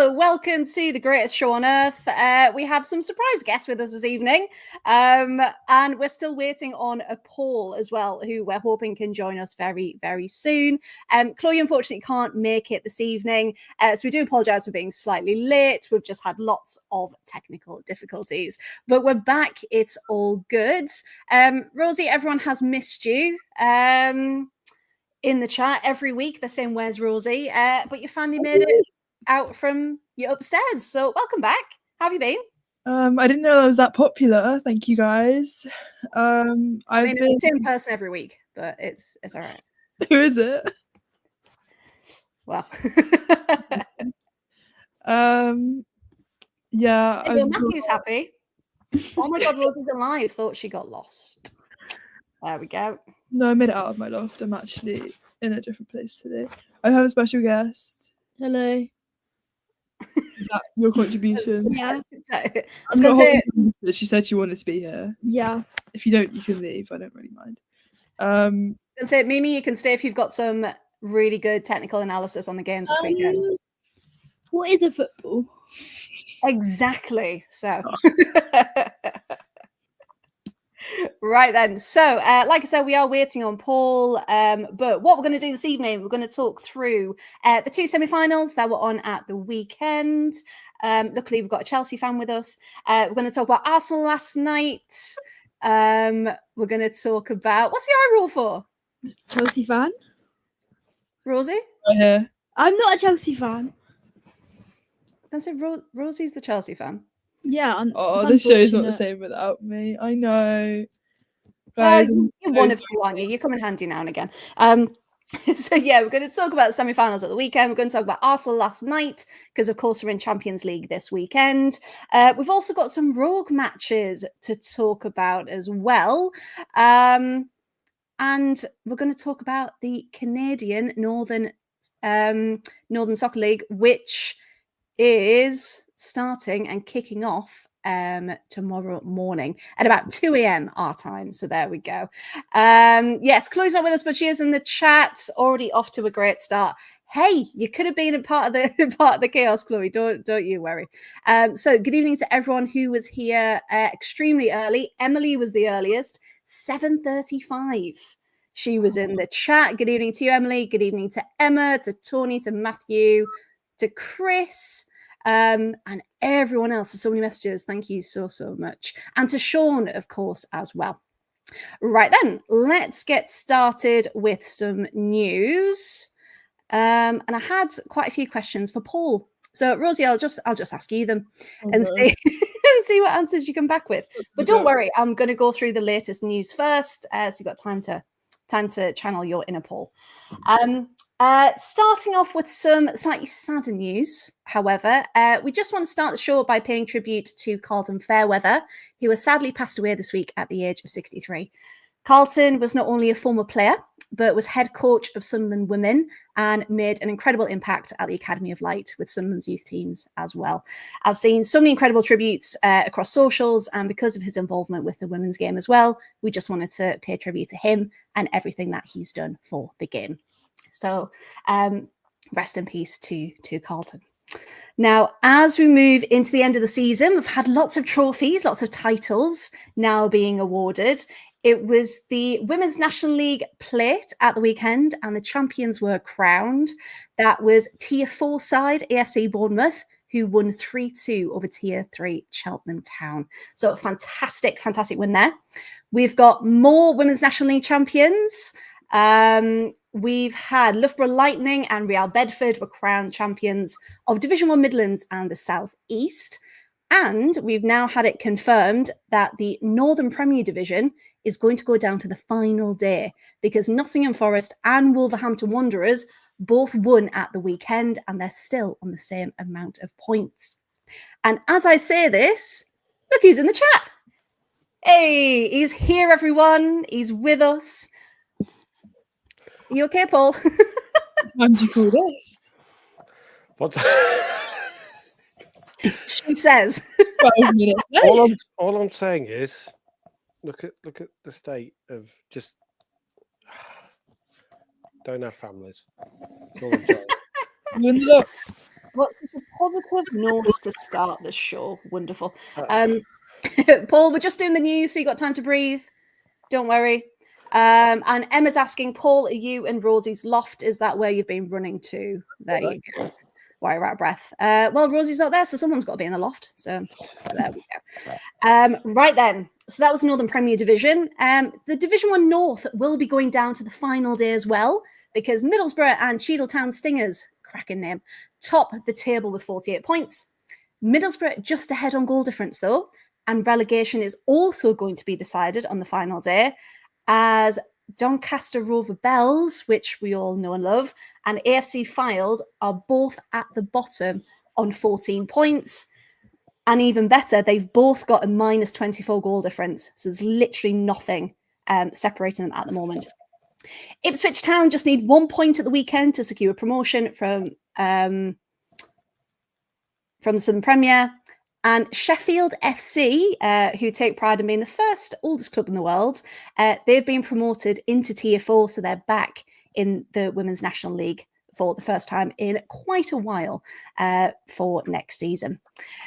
Welcome to the greatest show on earth. We have some surprise guests with us this evening, and we're still waiting on a Paul as well, who we're hoping can join us very, very soon. Chloe unfortunately can't make it this evening, so we do apologise for being slightly late. We've just had lots of technical difficulties, but we're back. It's all good. Rosie, everyone has missed you. In the chat every week, they're saying, "Where's Rosie?" But your family made it out from your upstairs, so welcome back. How have you been? I didn't know I was that popular. Thank you guys. I mean, it's the same person every week, but it's all right. Who is it? Well, yeah. Matthew's happy. Oh my God, Rosie's alive. Thought she got lost. There we go. No, I made it out of my loft. I'm actually in a different place today. I have a special guest. Hello. That's your contribution. Yeah. I'm not say, she said she wanted to be here. Yeah. If you don't, you can leave. I don't really mind. And say, Mimi, you can stay if you've got some really good technical analysis on the games this weekend. What is a football? Exactly. So. Right then. So, like I said, we are waiting on Paul. But what we're going to do this evening, we're going to talk through the two semi-finals that were on at the weekend. Luckily, we've got a Chelsea fan with us. We're going to talk about Arsenal last night. We're going to talk about what's the eye roll for? Chelsea fan. Rosie? Yeah. I'm not a Chelsea fan. That's it. Rosie's the Chelsea fan. Yeah. This show's not the same without me. I know. Guys, you're one of two, aren't you? You come in handy now and again. So yeah, we're going to talk about the semi-finals at the weekend. We're going to talk about Arsenal last night because, of course, we're in Champions League this weekend. We've also got some rogue matches to talk about as well. And we're going to talk about the Canadian Northern Soccer League, which is starting and kicking off tomorrow morning at about 2 a.m. our time. So there we go. Yes, Chloe's not with us, but she is in the chat, already off to a great start. Hey, you could have been a part of the chaos, Chloe. Don't you worry. So good evening to everyone who was here extremely early. Emily was the earliest, 7:35. She was in the chat. Good evening to you, Emily. Good evening to Emma, to Tony, to Matthew, to Chris. And everyone else. There's so many messages. Thank you so much. And to Sean, of course, as well. Right then, let's get started with some news. And I had quite a few questions for Paul. So Rosie, I'll just ask you them and see what answers you come back with. But don't worry, I'm going to go through the latest news first, so you've got time to channel your inner Paul. Starting off with some slightly sadder news, however, we just want to start the show by paying tribute to Carlton Fairweather, who has sadly passed away this week at the age of 63. Carlton was not only a former player, but was head coach of Sunderland Women and made an incredible impact at the Academy of Light with Sunderland's youth teams as well. I've seen so many incredible tributes across socials, and because of his involvement with the women's game as well, we just wanted to pay tribute to him and everything that he's done for the game. So rest in peace to Carlton. Now, as we move into the end of the season, we've had lots of trophies, lots of titles now being awarded. It was the Women's National League plate at the weekend, and the champions were crowned. That was Tier 4 side AFC Bournemouth, who won 3-2 over Tier 3 Cheltenham Town. So fantastic win there. We've got more Women's National League champions. We've had Loughborough Lightning and Real Bedford were crowned champions of Division 1 Midlands and the South East. And we've now had it confirmed that the Northern Premier Division is going to go down to the final day because Nottingham Forest and Wolverhampton Wanderers both won at the weekend, and they're still on the same amount of points. And as I say this, look, he's in the chat. Hey, he's here, everyone. He's with us. Are you okay, Paul? What do you call this? What? She says. all I'm saying is, look at the state of just don't have families. You in the look. What's a positive note to start this show? Wonderful. Uh, Paul, we're just doing the news, so you got time to breathe. Don't worry. And Emma's asking, Paul, are you in Rosie's loft? Is that where you've been running to? There you go. Why you're out of breath. Well, Rosie's not there, so someone's got to be in the loft. So there we go. Right then. So that was Northern Premier Division. The Division 1 North will be going down to the final day as well, because Middlesbrough and Cheadletown Stingers, cracking name, top the table with 48 points. Middlesbrough just ahead on goal difference, though, and relegation is also going to be decided on the final day, as Doncaster Rover Bells, which we all know and love, and AFC Fylde are both at the bottom on 14 points. And even better, they've both got a minus 24 goal difference. So there's literally nothing separating them at the moment. Ipswich Town just need 1 point at the weekend to secure promotion from the Southern Premier. And Sheffield FC, who take pride in being the first oldest club in the world, they've been promoted into Tier 4, so they're back in the Women's National League for the first time in quite a while for next season.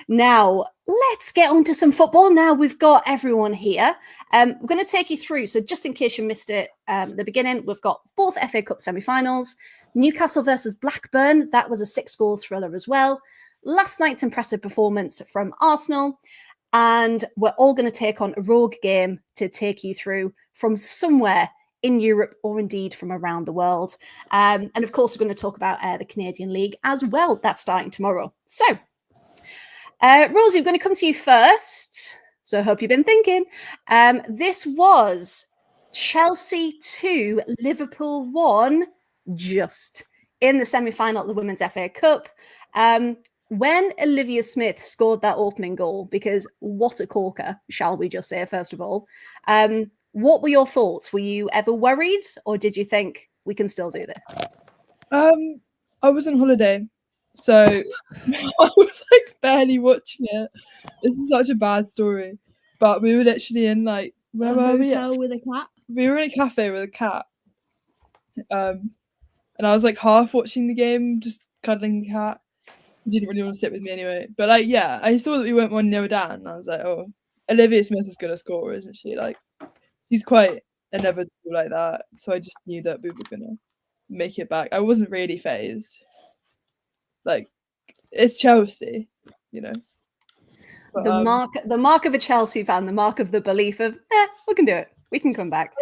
Now, let's get on to some football. Now we've got everyone here. We're going to take you through, so just in case you missed it at the beginning, we've got both FA Cup semi-finals, Newcastle versus Blackburn. That was a 6-goal thriller as well. Last night's impressive performance from Arsenal, and we're all going to take on a rogue game to take you through from somewhere in Europe or indeed from around the world. And of course, we're going to talk about the Canadian League as well. That's starting tomorrow. So, Rosie, we're going to come to you first. So I hope you've been thinking. This was Chelsea 2, Liverpool 1, just in the semi-final of the Women's FA Cup. When Olivia Smith scored that opening goal, because what a corker, shall we just say, first of all, what were your thoughts? Were you ever worried, or did you think we can still do this? I was on holiday, so I was like barely watching it. This is such a bad story, but we were literally in like where were we? Hotel with a cat. We were in a cafe with a cat, and I was like half watching the game, just cuddling the cat. He didn't really want to sit with me anyway. But like, yeah, I saw that we went 1-0 down, and I was like, oh, Olivia Smith is gonna score, isn't she? Like, she's quite inevitable like that. So I just knew that we were gonna make it back. I wasn't really fazed. Like, it's Chelsea, you know. But, the mark of a Chelsea fan, the mark of the belief of, we can do it. We can come back.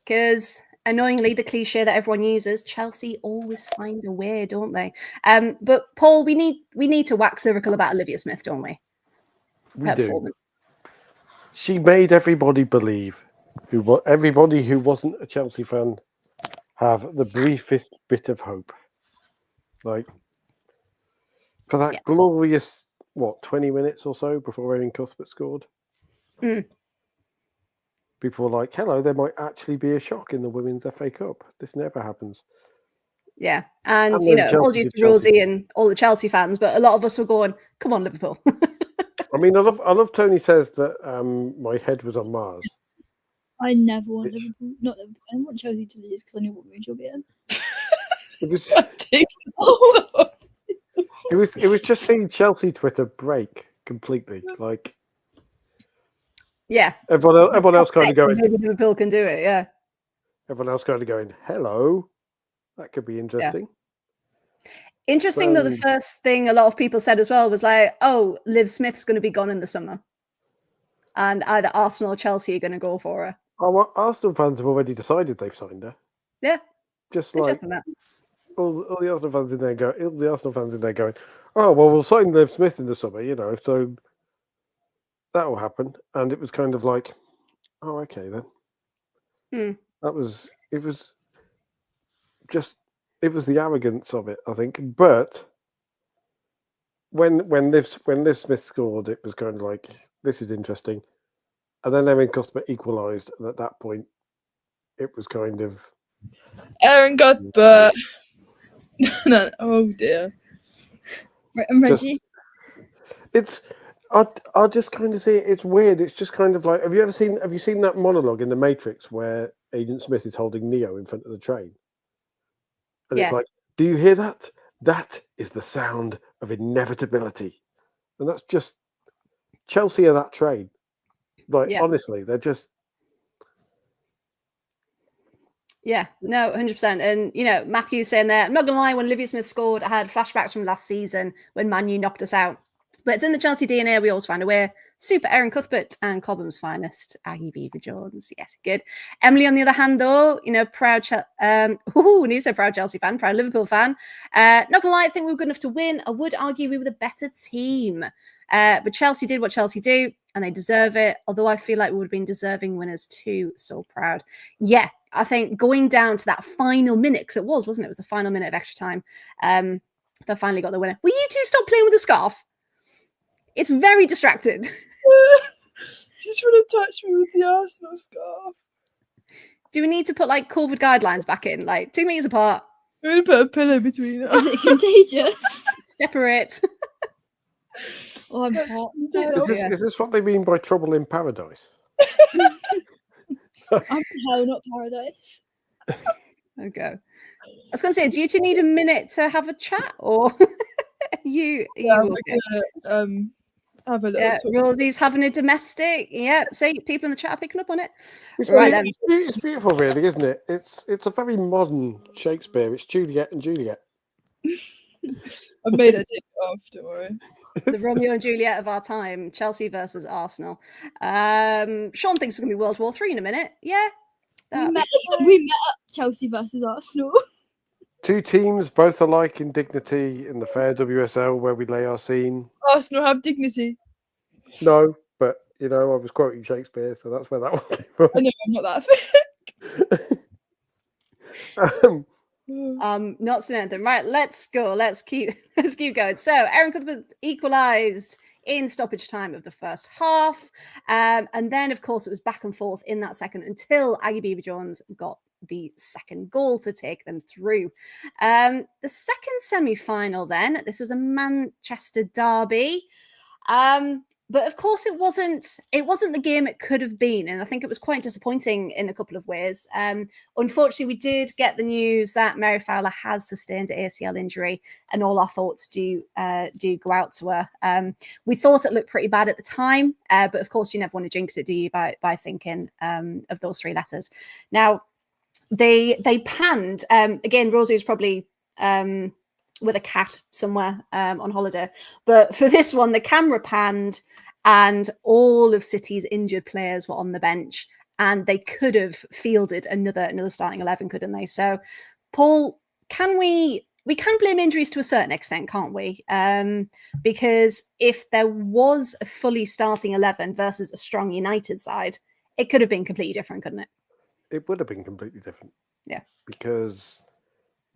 Because annoyingly, the cliche that everyone uses, Chelsea always find a way, don't they? But Paul, we need to wax lyrical about Olivia Smith, don't we? We do. She made everybody believe, everybody who wasn't a Chelsea fan, have the briefest bit of hope. Like, for that glorious, 20 minutes or so before Erin Cuthbert scored? People were like, hello, there might actually be a shock in the Women's FA Cup. This never happens. Yeah, and you know, all due to Rosie and all the Chelsea fans, but a lot of us were going, come on, Liverpool. I mean, I love Tony says that my head was on Mars. I never want Liverpool. Not Liverpool. I want Chelsea to lose because I know what mood you'll be in. It was just seeing Chelsea Twitter break completely. Like, yeah, everyone else kind of going, maybe Liverpool can do it. Yeah, everyone else kind of going, hello, that could be interesting. Yeah. Interesting that the first thing a lot of people said as well was like, oh, Liv Smith's going to be gone in the summer, and either Arsenal or Chelsea are going to go for her. Oh, well, Arsenal fans have already decided they've signed her. Yeah, just like all the Arsenal fans in there going, oh well, we'll sign Liv Smith in the summer, you know, so that will happen. And it was kind of like, oh, okay then. It was the arrogance of it, I think. But when Liv Smith scored, it was kind of like, this is interesting. And then Erin Cuthbert equalised, and at that point, it was kind of Erin Cuthbert. No, oh dear. Right, I'm ready. I just kind of see it. It's weird. It's just kind of like, have you seen that monologue in The Matrix where Agent Smith is holding Neo in front of the train? And it's like, do you hear that? That is the sound of inevitability. And that's just Chelsea are that train. Like, Yeah. honestly, they're just. Yeah, no, 100%. And, you know, Matthew's saying there, I'm not going to lie, when Olivia Smith scored, I had flashbacks from last season when Man U knocked us out. But it's in the Chelsea DNA, we always find a way. Super Erin Cuthbert and Cobham's finest, Aggie Beaver Jones. Yes, good. Emily, on the other hand, though, you know, proud Chelsea fan, proud Liverpool fan. Not going to lie, I think we were good enough to win. I would argue we were the better team. But Chelsea did what Chelsea do, and they deserve it. Although I feel like we would have been deserving winners too. So proud. Yeah, I think going down to that final minute, because wasn't it? It was the final minute of extra time. They finally got the winner. Will you two stop playing with the scarf? It's very distracted. She's trying to touch me with the Arsenal scarf. Do we need to put like COVID guidelines back in, like 2 meters apart? We're going to put a pillow between us. Is it contagious? Separate. Oh, I'm hot. Is this what they mean by trouble in paradise? I'm hell, not paradise. Okay. I was going to say, do you two need a minute to have a chat, or you I'm okay? gonna, have a little Yeah, talk. Rosie's having a domestic. Yeah, see, people in the chat are picking up on it. It's, Right then. it's beautiful, really, isn't it? It's a very modern Shakespeare. It's Juliet and Juliet. I've made her take it off, don't worry. The Romeo and Juliet of our time, Chelsea versus Arsenal. Sean thinks it's going to be World War III in a minute. Yeah. We met up Chelsea versus Arsenal. Two teams, both alike in dignity in the fair WSL, where we lay our scene. Arsenal have dignity. No, but, you know, I was quoting Shakespeare, so that's where that one came from. I know I'm not that fit. Not saying anything. Right, let's go. Let's keep going. So Erin Cuthbert equalised in stoppage time of the first half. And then, of course, it was back and forth in that second until Aggie Beaver Jones got the second goal to take them through. The second semi-final then, this was a Manchester derby. But of course, it wasn't the game it could have been, and I think it was quite disappointing in a couple of ways. Unfortunately, we did get the news that Mary Fowler has sustained an ACL injury, and all our thoughts do go out to her. We thought it looked pretty bad at the time, but of course, you never want to jinx it, do you? By thinking of those three letters. Now, they panned again. Rosie was probably with a cat somewhere on holiday. But for this one, the camera panned and all of City's injured players were on the bench and they could have fielded another starting 11, couldn't they? So, Paul, we can blame injuries to a certain extent, can't we? Because if there was a fully starting 11 versus a strong United side, it could have been completely different, couldn't it? It would have been completely different. Yeah. Because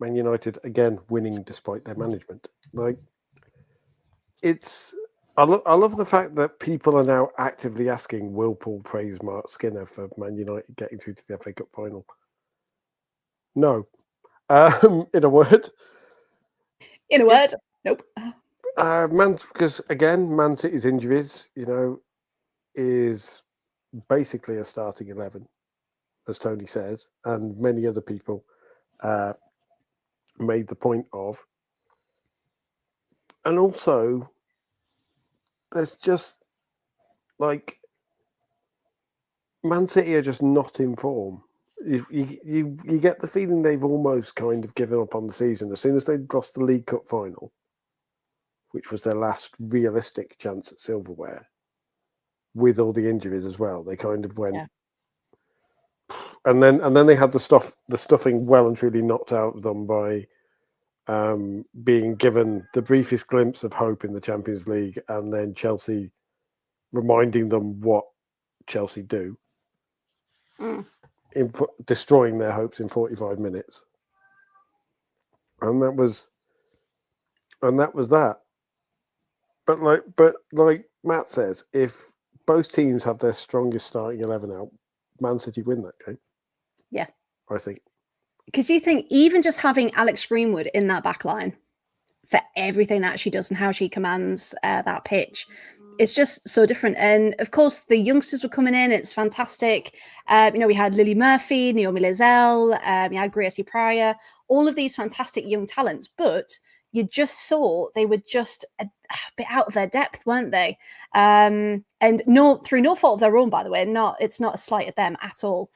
Man United, again, winning despite their management. Like, I love the fact that people are now actively asking, will Paul praise Mark Skinner for Man United getting through to the FA Cup final? No. In a word. In a word, nope. Because, again, Man City's injuries, you know, is basically a starting 11, as Tony says, and many other people made the point of. And also, there's just, like, Man City are just not in form. You get the feeling they've almost kind of given up on the season. As soon as they lost the League Cup final, which was their last realistic chance at silverware, with all the injuries as well, they kind of went... Yeah. And then they had the stuffing well and truly knocked out of them by being given the briefest glimpse of hope in the Champions League, and then Chelsea reminding them what Chelsea do, in destroying their hopes in 45 minutes, and that was that. But like Matt says, if both teams have their strongest starting 11 out, Man City win that game. Yeah, I think. Because you think even just having Alex Greenwood in that back line for everything that she does and how she commands that pitch, it's just so different. And of course, the youngsters were coming in. It's fantastic. We had Lily Murphy, Naomi Lizelle, we had Gracie Pryor, all of these fantastic young talents. But you just saw they were just a bit out of their depth, weren't they? And through no fault of their own, by the way. It's not a slight at them at all.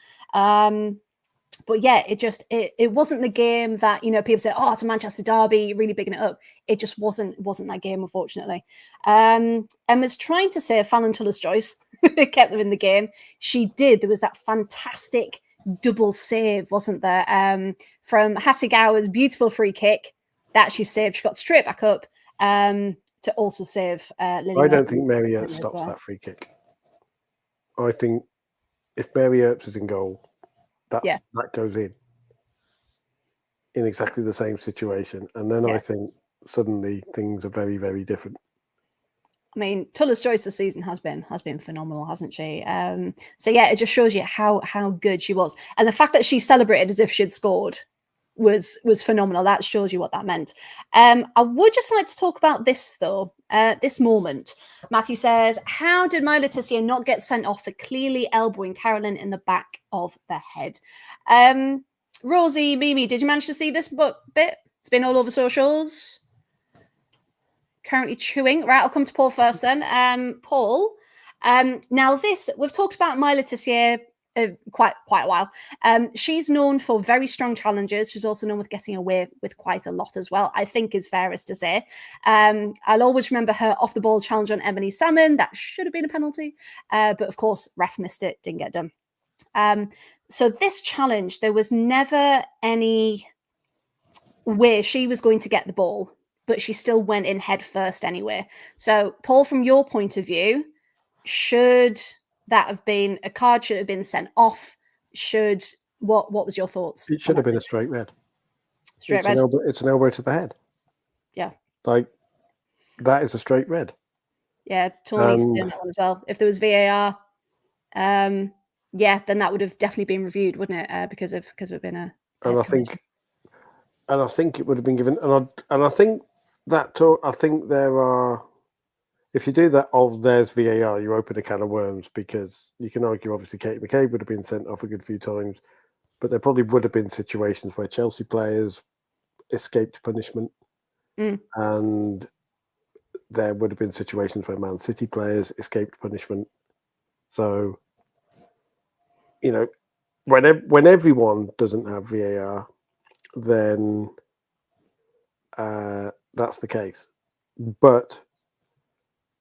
But yeah, it wasn't the game that, people say, oh, it's a Manchester derby, really bigging it up. It just wasn't that game, unfortunately. Emma's trying to say Fallon Tullis-Joyce kept them in the game. She did. There was that fantastic double save, wasn't there? From Hasegawa's beautiful free kick that she saved. She got straight back up to also save Lily. I don't think Mary Earps stops that free kick. I think if Mary Earps is in goal, that goes in exactly the same situation. And then I think suddenly things are very, very different. I mean, Tullis-Joyce this season has been phenomenal, hasn't she? So yeah, it just shows you how good she was. And the fact that she celebrated as if she'd scored was phenomenal. That shows you what that meant. I would just like to talk about this, though, this moment. Matthew says, how did My Letitia not get sent off for clearly elbowing Carolyn in the back of the head? Rosie, Mimi, did you manage to see this bit? It's been all over socials. Currently chewing. Right, I'll come to Paul first then. Paul, now this, we've talked about My Letitia quite a while. She's known for very strong challenges. She's also known with getting away with quite a lot as well, I think is fairest to say. I'll always remember her off the ball challenge on Ebony Salmon. That should have been a penalty. But of course, ref missed it, didn't get done. So this challenge, there was never any way she was going to get the ball, but she still went in head first anyway. So Paul, from your point of view, should that have been a card? Should it have been sent off? What was your thoughts? It should have been a straight red. Straight red. It's an elbow to the head. Yeah. Like, that is a straight red. Yeah, Tony's doing that one as well. If there was VAR, then that would have definitely been reviewed, wouldn't it? Because of it being a. And I think it would have been given. And I think there are. If you do that, there's VAR, you open a can of worms, because you can argue, obviously, Katie McCabe would have been sent off a good few times, but there probably would have been situations where Chelsea players escaped punishment, and there would have been situations where Man City players escaped punishment. So, when everyone doesn't have VAR, then that's the case. But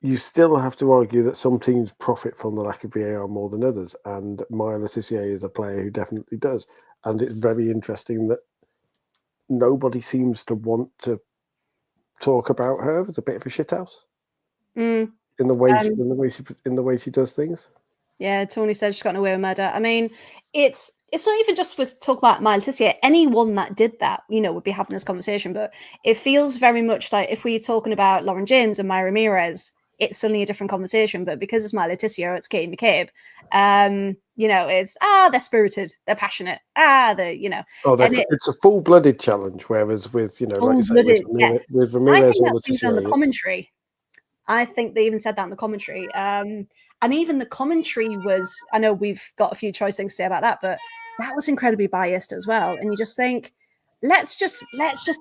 you still have to argue that some teams profit from the lack of VAR more than others, and Maya Letitia is a player who definitely does. And it's very interesting that nobody seems to want to talk about her as a bit of a shithouse in the way she does things. Yeah, Tony says she's gotten away with murder. I mean, it's not even just with talk about My Letitia. Anyone that did that, would be having this conversation. But it feels very much like if we're talking about Lauren James and Maya Ramirez, it's suddenly a different conversation. But because it's My Letitia, it's Katie McCabe. It's they're spirited, they're passionate. It's a full-blooded challenge. Whereas with like you say, with Ramirez or Letitia, on the commentary. I think they even said that in the commentary. And even the commentary was, I know we've got a few choice things to say about that, but that was incredibly biased as well. And you just think, let's just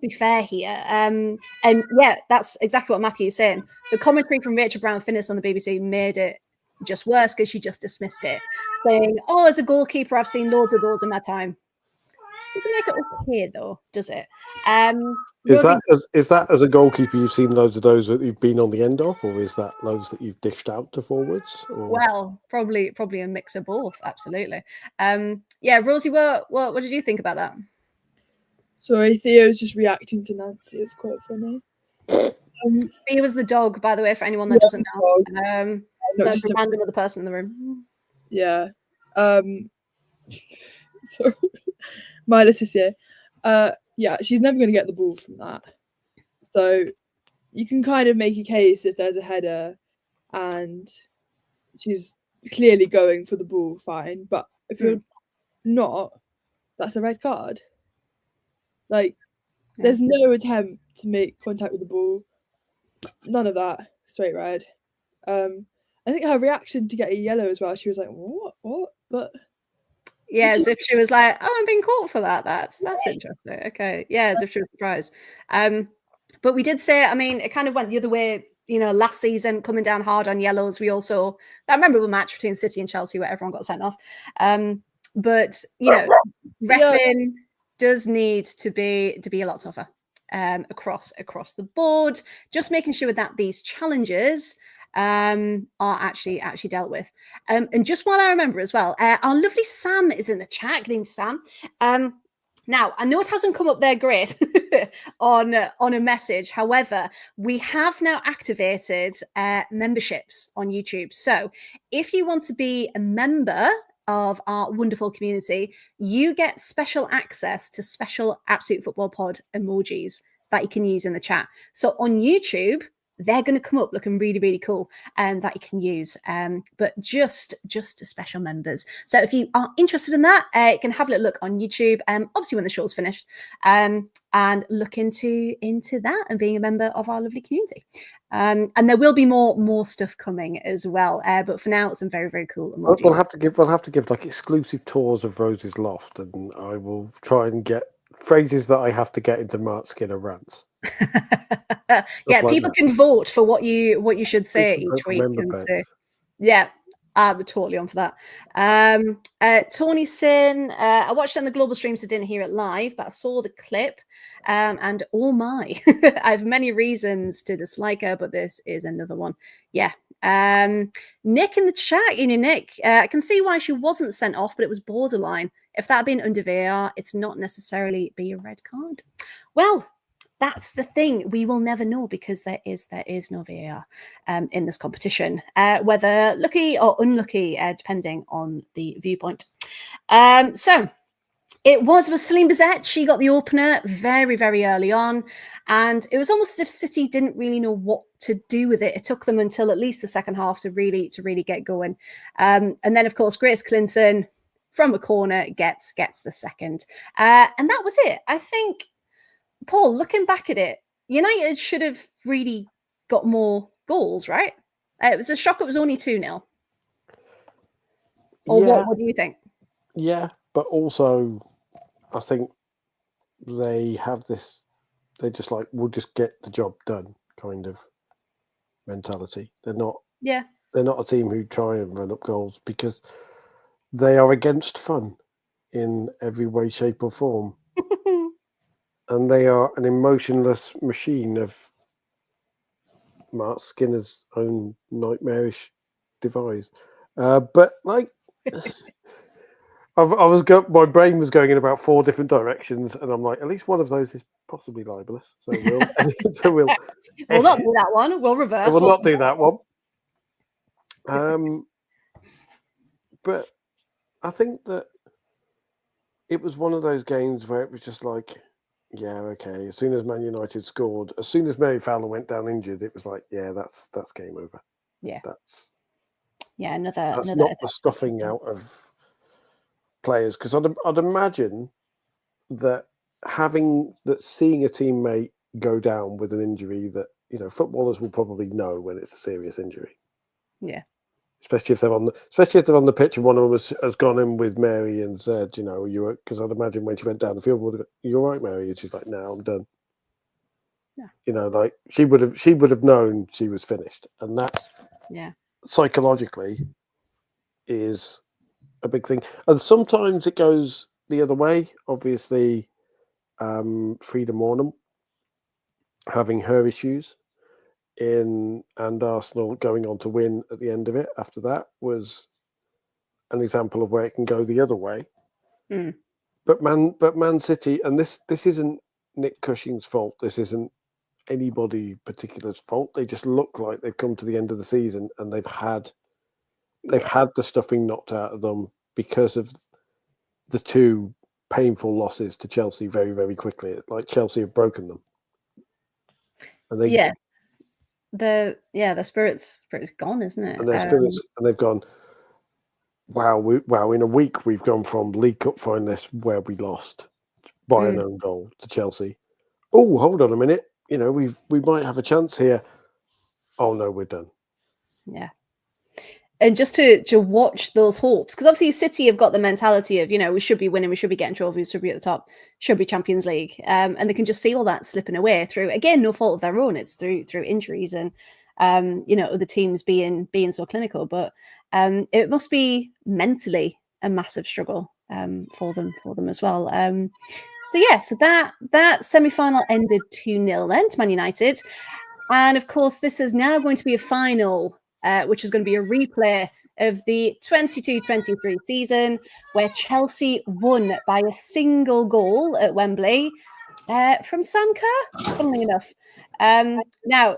be fair here. And yeah, that's exactly what Matthew is saying. The commentary from Rachel Brown-Finnis on the BBC made it just worse because she just dismissed it, saying, "Oh, as a goalkeeper, I've seen loads of those in my time." Doesn't make it okay though, does it? Is that as a goalkeeper you've seen loads of those that you've been on the end of, or is that loads that you've dished out to forwards? Or? Well, probably a mix of both. Absolutely. Rosie, what did you think about that? Sorry, Theo was just reacting to Nancy. It was quite funny. He was the dog, by the way, for anyone that doesn't know. So just a random other person in the room. Yeah. So My Letitia. She's never going to get the ball from that. So you can kind of make a case if there's a header and she's clearly going for the ball, fine. But if you're not, that's a red card. There's no attempt to make contact with the ball. None of that. Straight red. I think her reaction to get a yellow as well, she was like, what? But yeah, as if she was like, "Oh, I'm being caught for that. That's interesting." Okay, yeah, as if she was surprised. But But we did say, I mean, it kind of went the other way, last season, coming down hard on yellows. We also, that memorable match between City and Chelsea where everyone got sent off. But, reffing does need to be a lot tougher across the board. Just making sure that these challenges are actually dealt with. And just while I remember as well, our lovely Sam is in the chat. Good evening, Sam. Now, I know it hasn't come up there great on a message. However, we have now activated memberships on YouTube. So if you want to be a member of our wonderful community, you get special access to special Absolute Football Pod emojis that you can use in the chat. So on YouTube, they're going to come up looking really, really cool that you can use, but just to special members. So if you are interested in that, you can have a little look on YouTube, obviously when the show's finished, and look into that and being a member of our lovely community. And there will be more stuff coming as well. But for now, some very, very cool emojis. We'll have to give like exclusive tours of Rose's loft, and I will try and get phrases that I have to get into Mark Skinner rants. Yeah, like people that. can vote for what you should say each week. Yeah, I'm totally on for that. Tony Sin, I watched it on the global streams. I didn't hear it live, but I saw the clip. And oh my, I have many reasons to dislike her, but this is another one. Yeah. Nick in the chat, Nick, I can see why she wasn't sent off, but it was borderline. If that had been under VAR, it's not necessarily be a red card. Well, that's the thing. We will never know because there is no VAR in this competition, whether lucky or unlucky, depending on the viewpoint. So it was with Celine Bizet. She got the opener very, very early on, and it was almost as if City didn't really know what to do with it. It took them until at least the second half to really get going. And then, of course, Grace Clinton from a corner gets the second, and that was it. I think, Paul, looking back at it, United should have really got more goals, right? It was a shock. It was only 2-0. Or what do you think? Yeah, but also I think they have this, they just like, we'll just get the job done kind of mentality. They're not a team who try and run up goals because they are against fun in every way, shape or form. And they are an emotionless machine of Mark Skinner's own nightmarish devise. But like, my brain was going in about 4 different directions, and I'm like, at least one of those is possibly libelous. So we'll not do that one. We'll reverse. We'll not do that one. But I think that it was one of those games where it was just like, yeah, okay. As soon as Man United scored, as soon as Mary Fowler went down injured, it was like, yeah, that's game over. Yeah, that's another not the stuffing out of players, because I'd imagine that seeing a teammate go down with an injury that footballers will probably know when it's a serious injury. Yeah. Especially if they're on the pitch and one of them has gone in with Mary and said, because I'd imagine when she went down the field, would have, "You all right, Mary?" And she's like, "No, I'm done." Yeah. Like she would have known she was finished, and that psychologically is a big thing. And sometimes it goes the other way. Obviously, Frida Mornham having her issues and Arsenal going on to win at the end of it after that was an example of where it can go the other way. But Man City, and this isn't Nick Cushing's fault, this isn't anybody particular's fault, they just look like they've come to the end of the season and they've had the stuffing knocked out of them because of the 2 painful losses to Chelsea very, very quickly. Like Chelsea have broken them. And the spirit's gone, isn't it? And their spirits, and they've gone, wow, in a week we've gone from League Cup finalists where we lost by an own goal to Chelsea. Oh, hold on a minute. We might have a chance here. Oh no, we're done. Yeah. And just to watch those hopes, because obviously City have got the mentality of, we should be winning, we should be getting trophies, should be at the top, should be Champions League, and they can just see all that slipping away through, again, no fault of their own. It's through injuries and other teams being so clinical. But it must be mentally a massive struggle for them as well. So that semi-final ended 2-0 then to Man United, and of course this is now going to be a final. Which is going to be a replay of the 22-23 season, where Chelsea won by a single goal at Wembley from Sam Kerr, funnily enough. Now,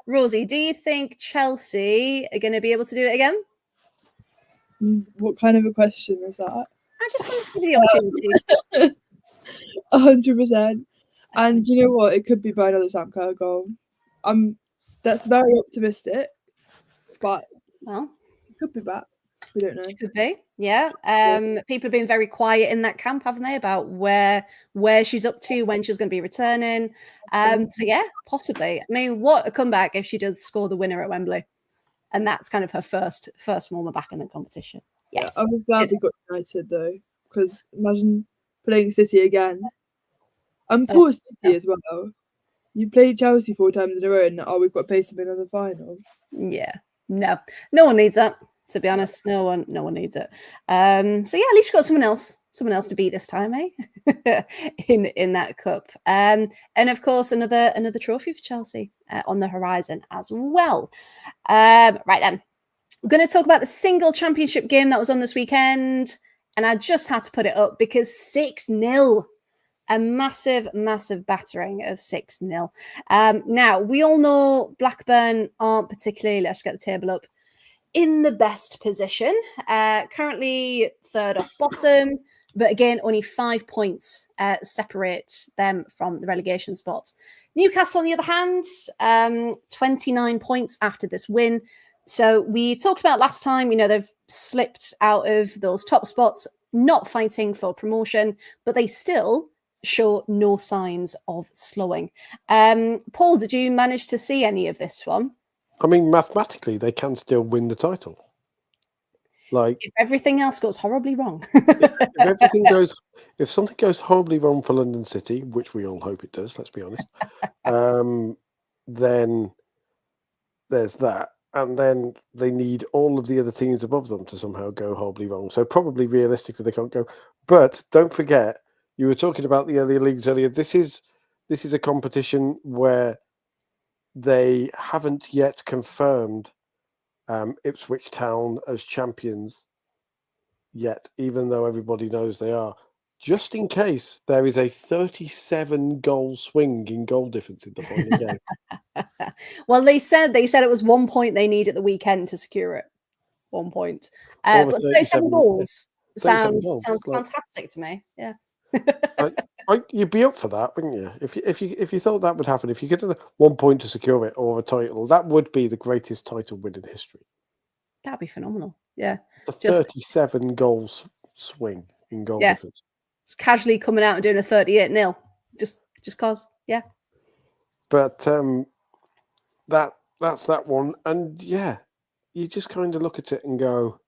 Rosie, do you think Chelsea are going to be able to do it again? What kind of a question was that? I just wanted to give you the opportunity. 100%. And you know what? It could be by another Sam Kerr goal. That's very optimistic, but Well, it could be back. We don't know. Could be, yeah. People have been very quiet in that camp, haven't they, about where she's up to, when she's going to be returning. So yeah, possibly. I mean, what a comeback if she does score the winner at Wembley, and that's kind of her first moment back in the competition. Yes, Yeah, I was glad we got United though, because imagine playing City again, and poor City as well. You played Chelsea 4 times in a row, and we've got to play them in the final. Yeah, no one needs that. To be honest, no one needs it. So yeah, at least you've got someone else to beat this time, eh? in that cup. And of course, another trophy for Chelsea on the horizon as well. Right then, we're going to talk about the single championship game that was on this weekend, and I just had to put it up because 6-0. A massive battering of 6-0. Now, we all know Blackburn aren't particularly, let's get the table up, in the best position. Currently third off bottom, but again, only 5 points separate them from the relegation spot. Newcastle, on the other hand, 29 points after this win. So we talked about last time, they've slipped out of those top spots, not fighting for promotion, but they still show no signs of slowing. Paul, did you manage to see any of this one? I mean, mathematically, they can still win the title. Like, if everything else goes horribly wrong. if something goes horribly wrong for London City, which we all hope it does, let's be honest, then there's that. And then they need all of the other teams above them to somehow go horribly wrong. So probably realistically, they can't go. But don't forget, you were talking about the earlier leagues earlier. This is a competition where they haven't yet confirmed Ipswich Town as champions yet, even though everybody knows they are. Just in case there is a 37-goal swing in goal difference in the final game. Well, they said it was 1 point they need at the weekend to secure it. 1 point. But 37 goals sounds fantastic to me. Yeah. You'd be up for that, wouldn't you? If you thought that would happen, if you get 1 point to secure it or a title, that would be the greatest title win in history. That'd be phenomenal. Yeah. The 37 goals swing in goal difference. It's casually coming out and doing a 38-0. Just cause, yeah. But that's that one. And yeah, you just kind of look at it and go,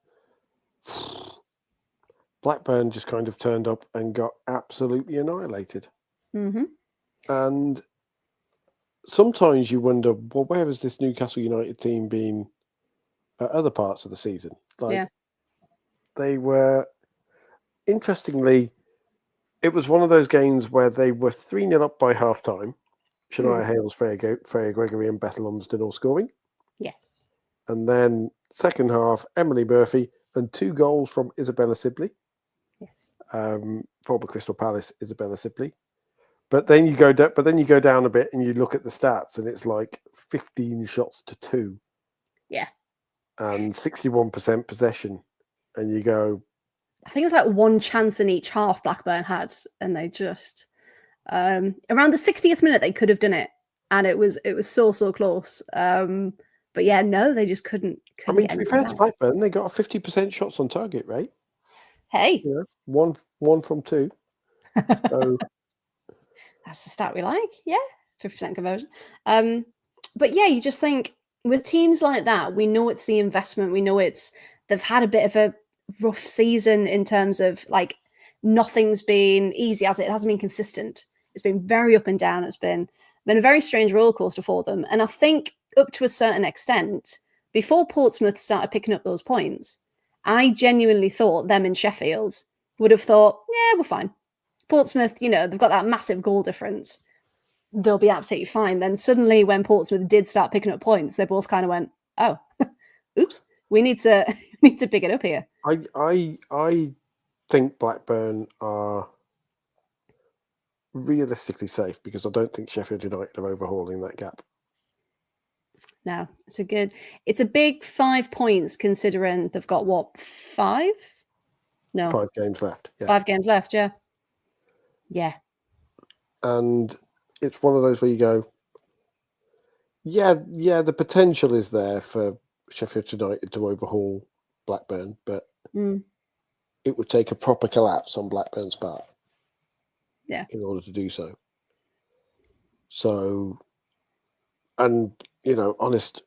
Blackburn just kind of turned up and got absolutely annihilated. Mm-hmm. And sometimes you wonder, well, where has this Newcastle United team been at other parts of the season? They were, interestingly, it was one of those games where they were 3-0 up by half-time. Shania Hales, Freya Gregory and Bethel Lumsden all scoring. Yes. And then second half, Emily Murphy and 2 goals from Isabella Sibley. Yes. Former Crystal Palace, Isabella Sibley. But then you go down a bit and you look at the stats and it's like 15 shots to 2. Yeah. And 61% possession. And you go, I think it was like 1 chance in each half Blackburn had, and they just around the 60th minute they could have done it, and it was so close. But yeah, no, they just couldn't. I mean, to be fair to Blackburn, they got a 50% shots on target rate. Hey, yeah, one from 2. So that's the stat we like. Yeah, 50% conversion. But yeah, you just think with teams like that, we know it's the investment. We know they've had a bit of a rough season in terms of like nothing's been easy as it hasn't been consistent. It's been very up and down. It's been a very strange roller coaster for them. And I think up to a certain extent, before Portsmouth started picking up those points, I genuinely thought them in Sheffield would have thought, yeah, we're fine. Portsmouth, they've got that massive goal difference. They'll be absolutely fine. Then suddenly when Portsmouth did start picking up points, they both kind of went, oh, oops, we need to pick it up here. I think Blackburn are realistically safe because I don't think Sheffield United are overhauling that gap. No, it's a big 5 points considering they've got what, 5? No. 5 games left. Yeah. 5 games left, yeah. Yeah. And it's one of those where you go, yeah, the potential is there for Sheffield United to overhaul Blackburn, but it would take a proper collapse on Blackburn's part. Yeah. In order to do so. So, and honest,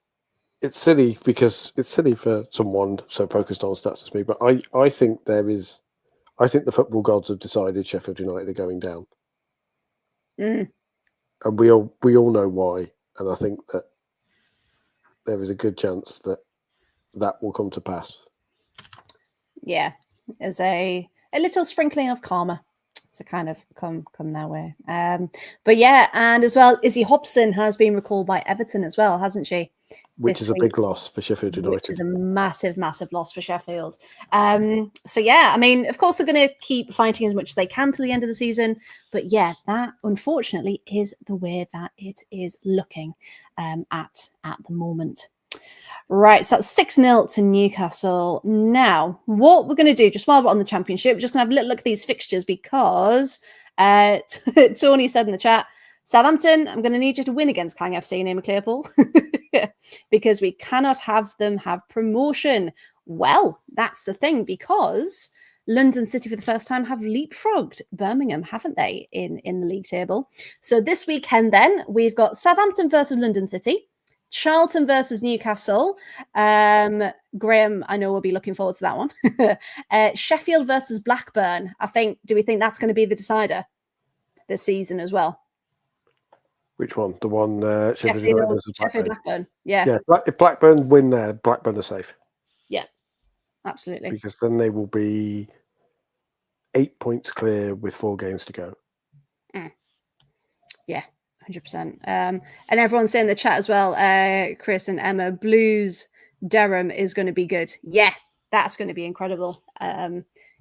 it's silly because it's silly for someone so focused on stats as me, but I think I think the football gods have decided Sheffield United are going down. And we all know why, and I think that there is a good chance that will come to pass. Yeah, there's a little sprinkling of karma to kind of come that way. But yeah, and as well, Izzy Hobson has been recalled by Everton as well, hasn't she? Which is a big loss for Sheffield United. Which is a massive, massive loss for Sheffield. So yeah, I mean, of course they're going to keep fighting as much as they can till the end of the season. But yeah, that unfortunately is the way that it is looking at the moment. Right, so that's 6-0 to Newcastle. Now, what we're going to do, just while we're on the Championship, we're just going to have a little look at these fixtures because Tony said in the chat, Southampton, I'm going to need you to win against Clang FC and Clearpool because we cannot have them have promotion. Well, that's the thing, because London City for the first time have leapfrogged Birmingham, haven't they, in the league table? So this weekend then, we've got Southampton versus London City, Charlton versus Newcastle. Graham, I know we'll be looking forward to that one. Sheffield versus Blackburn. Do we think that's going to be the decider this season as well? Which one? The one Sheffield United versus Blackburn. Blackburn. Yeah. Yeah. If Blackburn win there, Blackburn are safe. Yeah, absolutely. Because then they will be 8 points clear with 4 games to go. Yeah. 100%. And everyone's saying in the chat as well, Chris and Emma, Blues Durham is going to be good. Yeah, that's going to be incredible.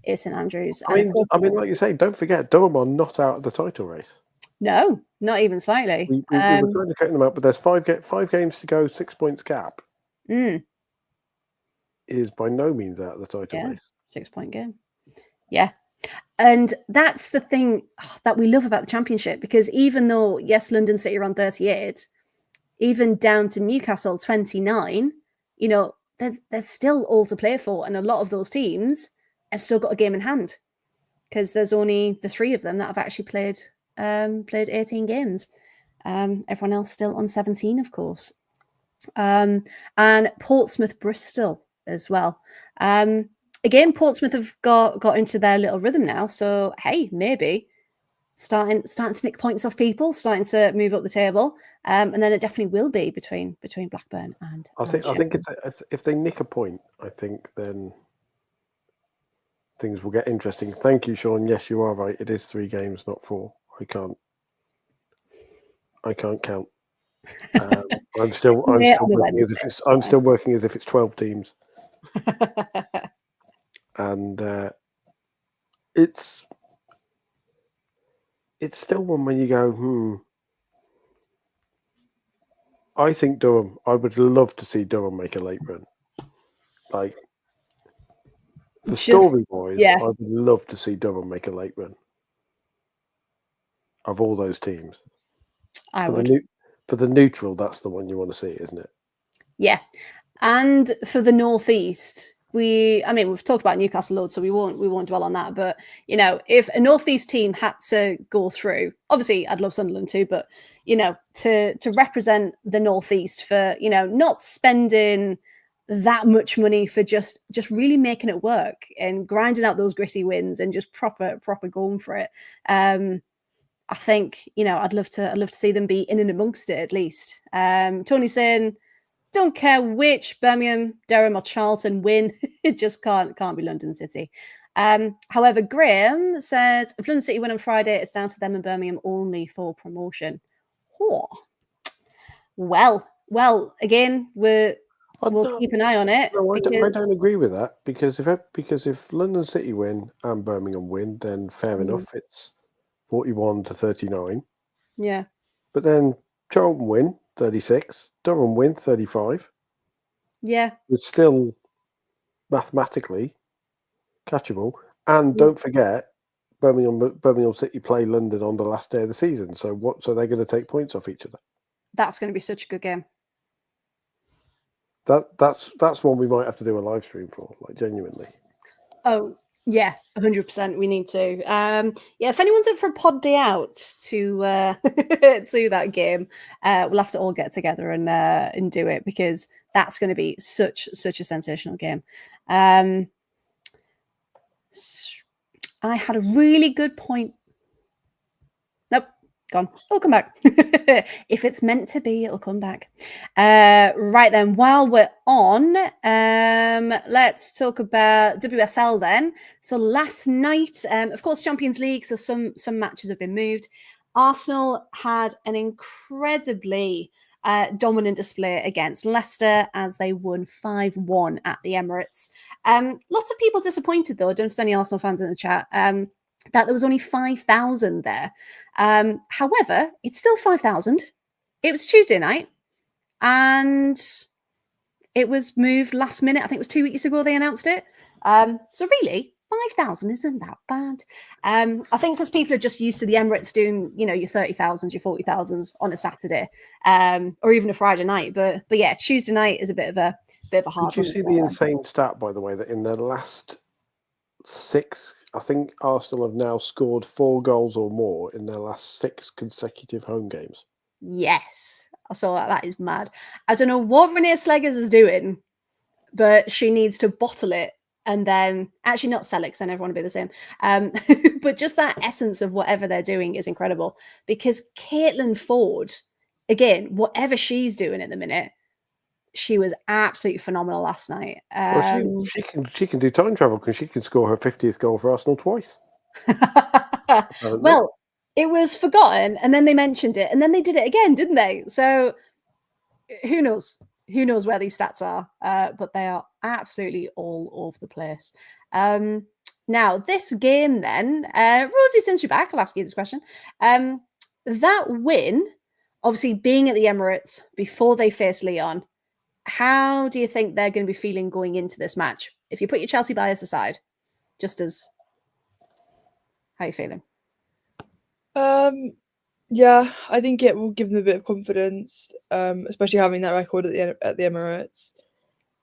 It's St Andrews. I mean, like you say, don't forget, Durham are not out of the title race. No, not even slightly. We were trying to count them out, but there's 5 games to go, 6 points gap. Is by no means out of the title race. 6-point game. Yeah. And that's the thing that we love about the Championship, because even though, yes, London City are on 38, even down to Newcastle 29, there's still all to play for. And a lot of those teams have still got a game in hand, because there's only the 3 of them that have actually played 18 games. Everyone else still on 17, of course. And Portsmouth Bristol as well. Again, Portsmouth have got into their little rhythm now. So hey, maybe starting to nick points off people, starting to move up the table. And then it definitely will be between Blackburn and I think if they nick a point, I think then things will get interesting. Thank you, Sean. Yes, you are right. It is 3 games, not 4. I can't count. I'm still working as if it's 12 teams. And it's still one when you go, I think Durham. I would love to see Durham make a late run. Like the story boys, I would love to see Durham make a late run. Of all those teams, for the neutral, that's the one you want to see, isn't it? Yeah, and for the Northeast, we've talked about Newcastle loads, so we won't dwell on that. But if a Northeast team had to go through, obviously I'd love Sunderland too, but to represent the Northeast for not spending that much money for just really making it work and grinding out those gritty wins and just proper going for it. I think I'd love to see them be in and amongst it at least. Tony saying, don't care which Birmingham, Durham or Charlton win, it just can't be London City. However, Graham says if London City win on Friday, it's down to them and Birmingham only for promotion. Oh. Well, again, we'll keep an eye on it. No, I don't agree with that because if London City win and Birmingham win, then fair enough, it's 41 to 39. Yeah. But then Charlton win 36, Durham win 35. Yeah. It's still mathematically catchable. And don't forget, Birmingham City play London on the last day of the season. So they're going to take points off each other. That's going to be such a good game. That's one we might have to do a live stream for, like genuinely. Oh yeah, 100%. We need to. If anyone's up for a pod day out to to that game, we'll have to all get together and do it because that's going to be such a sensational game. I had a really good point. Nope. Gone. It'll come back. If it's meant to be, it'll come back. Right then, while we're on, let's talk about WSL then. So last night, of course, Champions League, so some matches have been moved. Arsenal had an incredibly dominant display against Leicester as they won 5-1 at the Emirates. Lots of people disappointed, though. I don't know if there's any Arsenal fans in the chat. That there was only 5,000 there. However, it's still 5,000. It was Tuesday night and it was moved last minute. I think it was 2 weeks ago they announced it. So really, 5,000 isn't that bad. I think because people are just used to the Emirates doing, your 30,000s, your 40,000s on a Saturday or even a Friday night. But yeah, Tuesday night is a bit of a hard one. Did you see the insane stat, by the way, that in their last 6, I think Arsenal have now scored 4 goals or more in their last 6 consecutive home games. Yes, I saw that. That is mad. I don't know what Renee Slegers is doing, but she needs to bottle it and then actually not sell it because then everyone will be the same. But just that essence of whatever they're doing is incredible because Caitlin Ford, again, whatever she's doing at the minute, she was absolutely phenomenal last night. Well, she can do time travel because she can score her 50th goal for Arsenal twice. Well, it was forgotten, and then they mentioned it, and then they did it again, didn't they? So who knows? Who knows where these stats are? But they are absolutely all over the place. Now, this game then, Rosie, since you're back, I'll ask you this question. That win, obviously being at the Emirates before they face Lyon, how do you think they're going to be feeling going into this match? If you put your Chelsea bias aside, just as how are you feeling? Yeah, I think it will give them a bit of confidence, especially having that record at the Emirates.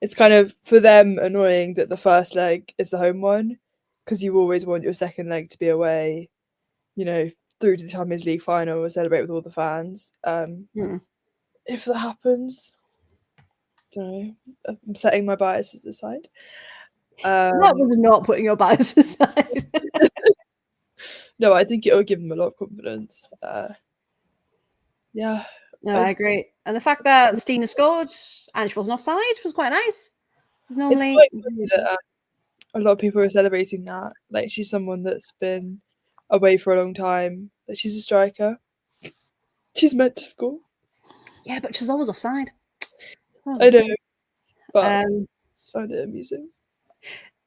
It's kind of for them annoying that the first leg is the home one because you always want your second leg to be away, through to the Champions League final and celebrate with all the fans. If that happens, I don't know. I'm setting my biases aside. That was not putting your bias aside. No, I think it will give them a lot of confidence. Yeah. No, I agree. And the fact that Stina scored and she wasn't offside was quite nice. It's quite funny that a lot of people are celebrating that. Like, she's someone that's been away for a long time. That she's a striker. She's meant to score. Yeah, but she's always offside. I know. But I just find it amusing.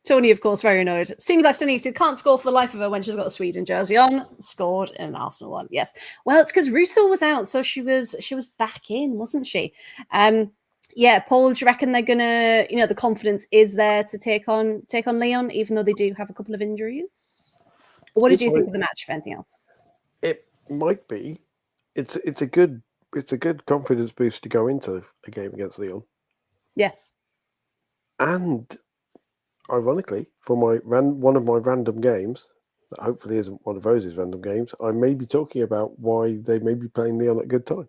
Tony, of course, very annoyed. Senior Black Stinny can't score for the life of her when she's got a Sweden jersey on. Scored in an Arsenal one. Yes. Well, it's because Russo was out, so she was back in, wasn't she? Yeah, Paul, do you reckon they're gonna, the confidence is there to take on Lyon, even though they do have a couple of injuries? Or what did you think of the match, if anything else? It might be. It's a good confidence boost to go into a game against Lyon. Yeah. And ironically, for one of my random games, that hopefully isn't one of Rose's random games, I may be talking about why they may be playing Leon at good time.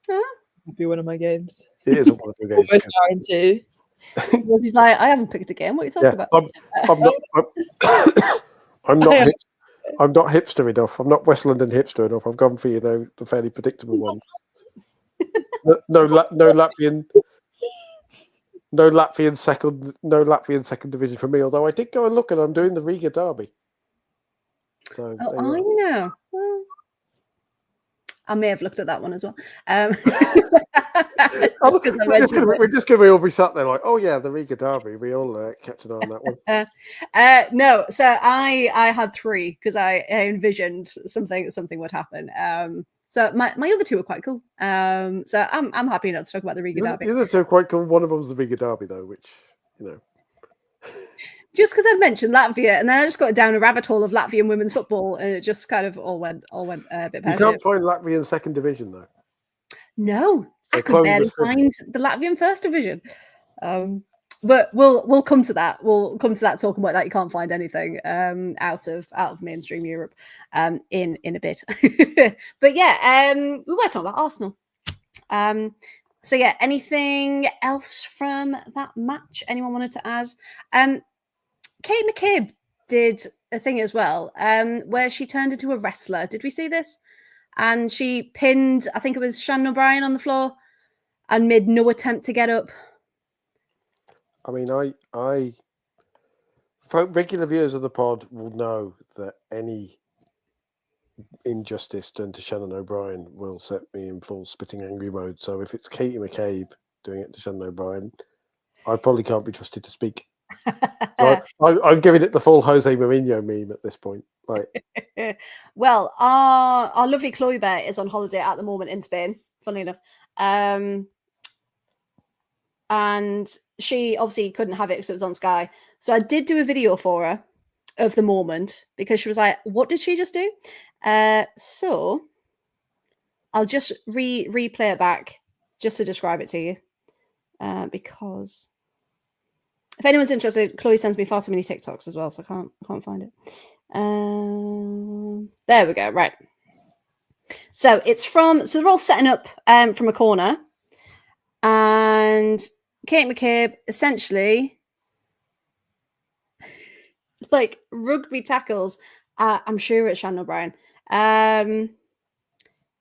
It'd be one of my games. It isn't one of your games. Almost guarantee. He's like, I haven't picked a game. What are you talking about? I'm not. I'm not hipster enough. I'm not West London hipster enough. I've gone for the fairly predictable ones. No Latvian second division for me. Although I did go and look, and I'm doing the Riga derby. So Well, I may have looked at that one as well. We're just going to all be sat there like, oh yeah, the Riga derby. We all kept an eye on that one. No, so I had 3 because I envisioned something would happen. So my other 2 are quite cool. So I'm happy not to talk about the Riga derby. The other 2 are quite cool. One of them was the Riga derby though, which just because I'd mentioned Latvia, and then I just got down a rabbit hole of Latvian women's football, and it just kind of all went a bit. You can't find Latvian second division though. No, I can barely find the Latvian first division. But we'll come to that. We'll come to that talking about that. You can't find anything out of mainstream Europe in a bit. But yeah, we were talking about Arsenal. So yeah, anything else from that match? Anyone wanted to add? Kate McCabe did a thing as well, where she turned into a wrestler. Did we see this? And she pinned, I think it was Shannon O'Brien on the floor, and made no attempt to get up. I mean, I regular viewers of the pod will know that any injustice done to Shannon O'Brien will set me in full spitting angry mode. So if it's Katie McCabe doing it to Shannon O'Brien, I probably can't be trusted to speak. I'm giving it the full Jose Mourinho meme at this point. Well, our lovely Chloe Bear is on holiday at the moment in Spain, funnily enough. And she obviously couldn't have it because it was on Sky. So I did do a video for her of the moment because she was like, what did she just do? So I'll just replay it back just to describe it to you. Because if anyone's interested, Chloe sends me far too many TikToks as well, so I can't find it. There we go. Right. So they're all setting up from a corner, and Kate McCabe essentially like rugby tackles. I'm sure it's Shannon O'Brien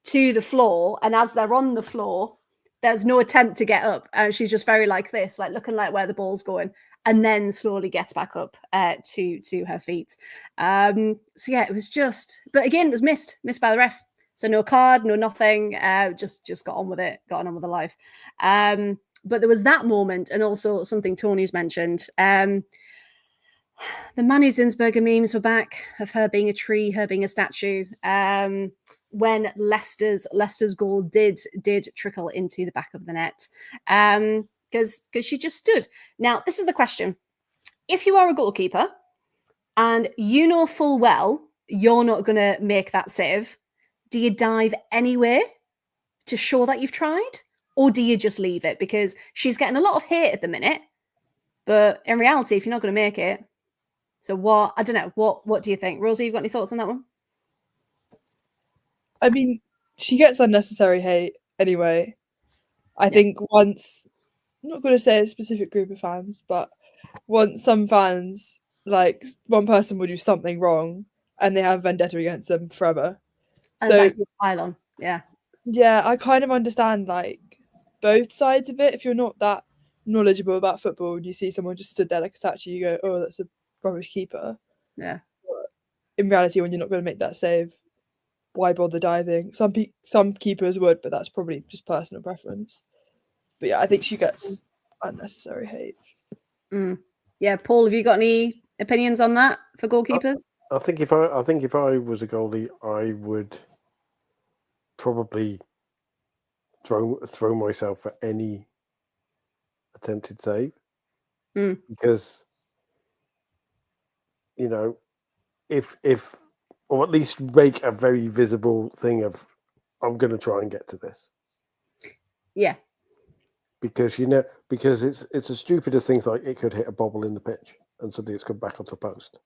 to the floor, and as they're on the floor, there's no attempt to get up. She's just very like this, like looking like where the ball's going, and then slowly gets back up to her feet. So yeah, it was just, but again, it was missed by the ref. So no card, no nothing. Just got on with it, got on with the life. But there was that moment, and also something Tony's mentioned. The Manu Zinsberger memes were back of her being a tree, her being a statue. When Leicester's goal did trickle into the back of the net, because she just stood. Now, this is the question: if you are a goalkeeper and you know full well you're not going to make that save, do you dive anyway to show that you've tried, or do you just leave it? Because she's getting a lot of hate at the minute, but in reality, if you're not going to make it, so what? I don't know. What do you think, Rosie? You've got any thoughts on that one? I mean, she gets unnecessary hate anyway. I think once, I'm not going to say a specific group of fans, but once some fans, like one person will do something wrong and they have vendetta against them forever. And so it's like pile on. Yeah, I kind of understand like both sides of it. If you're not that knowledgeable about football and you see someone just stood there like a statue, you go, oh, that's a rubbish keeper. Yeah. But in reality, when you're not going to make that save, why bother diving? Some keepers would, but that's probably just personal preference. But yeah, I think she gets unnecessary hate. Yeah, Paul, have you got any opinions on that for goalkeepers? I think if I was a goalie, I would probably throw myself for any attempted save, because if or at least make a very visible thing of, I'm going to try and get to this. Yeah. Because because it's as stupid as things like it could hit a bobble in the pitch and suddenly it's come back off the post.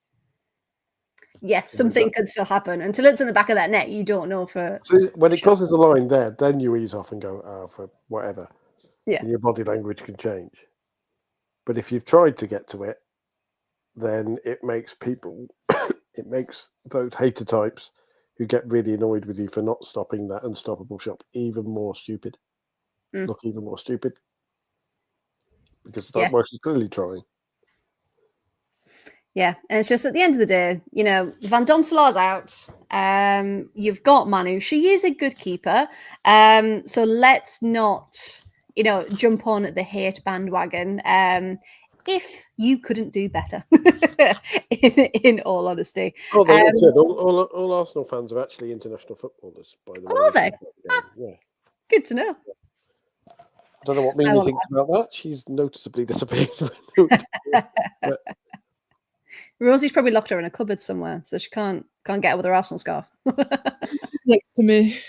Yes, something could still happen. Until it's in the back of that net, you don't know for. So when it crosses the line there, then you ease off and go, oh, for whatever. Yeah. And your body language can change. But if you've tried to get to it, then it makes people, it makes those hater types who get really annoyed with you for not stopping that unstoppable shot even more stupid. Look even more stupid. Because it's like, well, she's clearly trying. Yeah, and it's just at the end of the day, you know, Van Domselaar's out. You've got Manu. She is a good keeper. So let's not, you know, jump on the hate bandwagon. If you couldn't do better, in all honesty. Oh, they all did. All Arsenal fans are actually international footballers, by the way. Are they? Yeah. Good to know. I don't know what Mimi thinks about that. She's noticeably disappeared. But Rosie's probably locked her in a cupboard somewhere, so she can't get out with her Arsenal scarf. Next to me.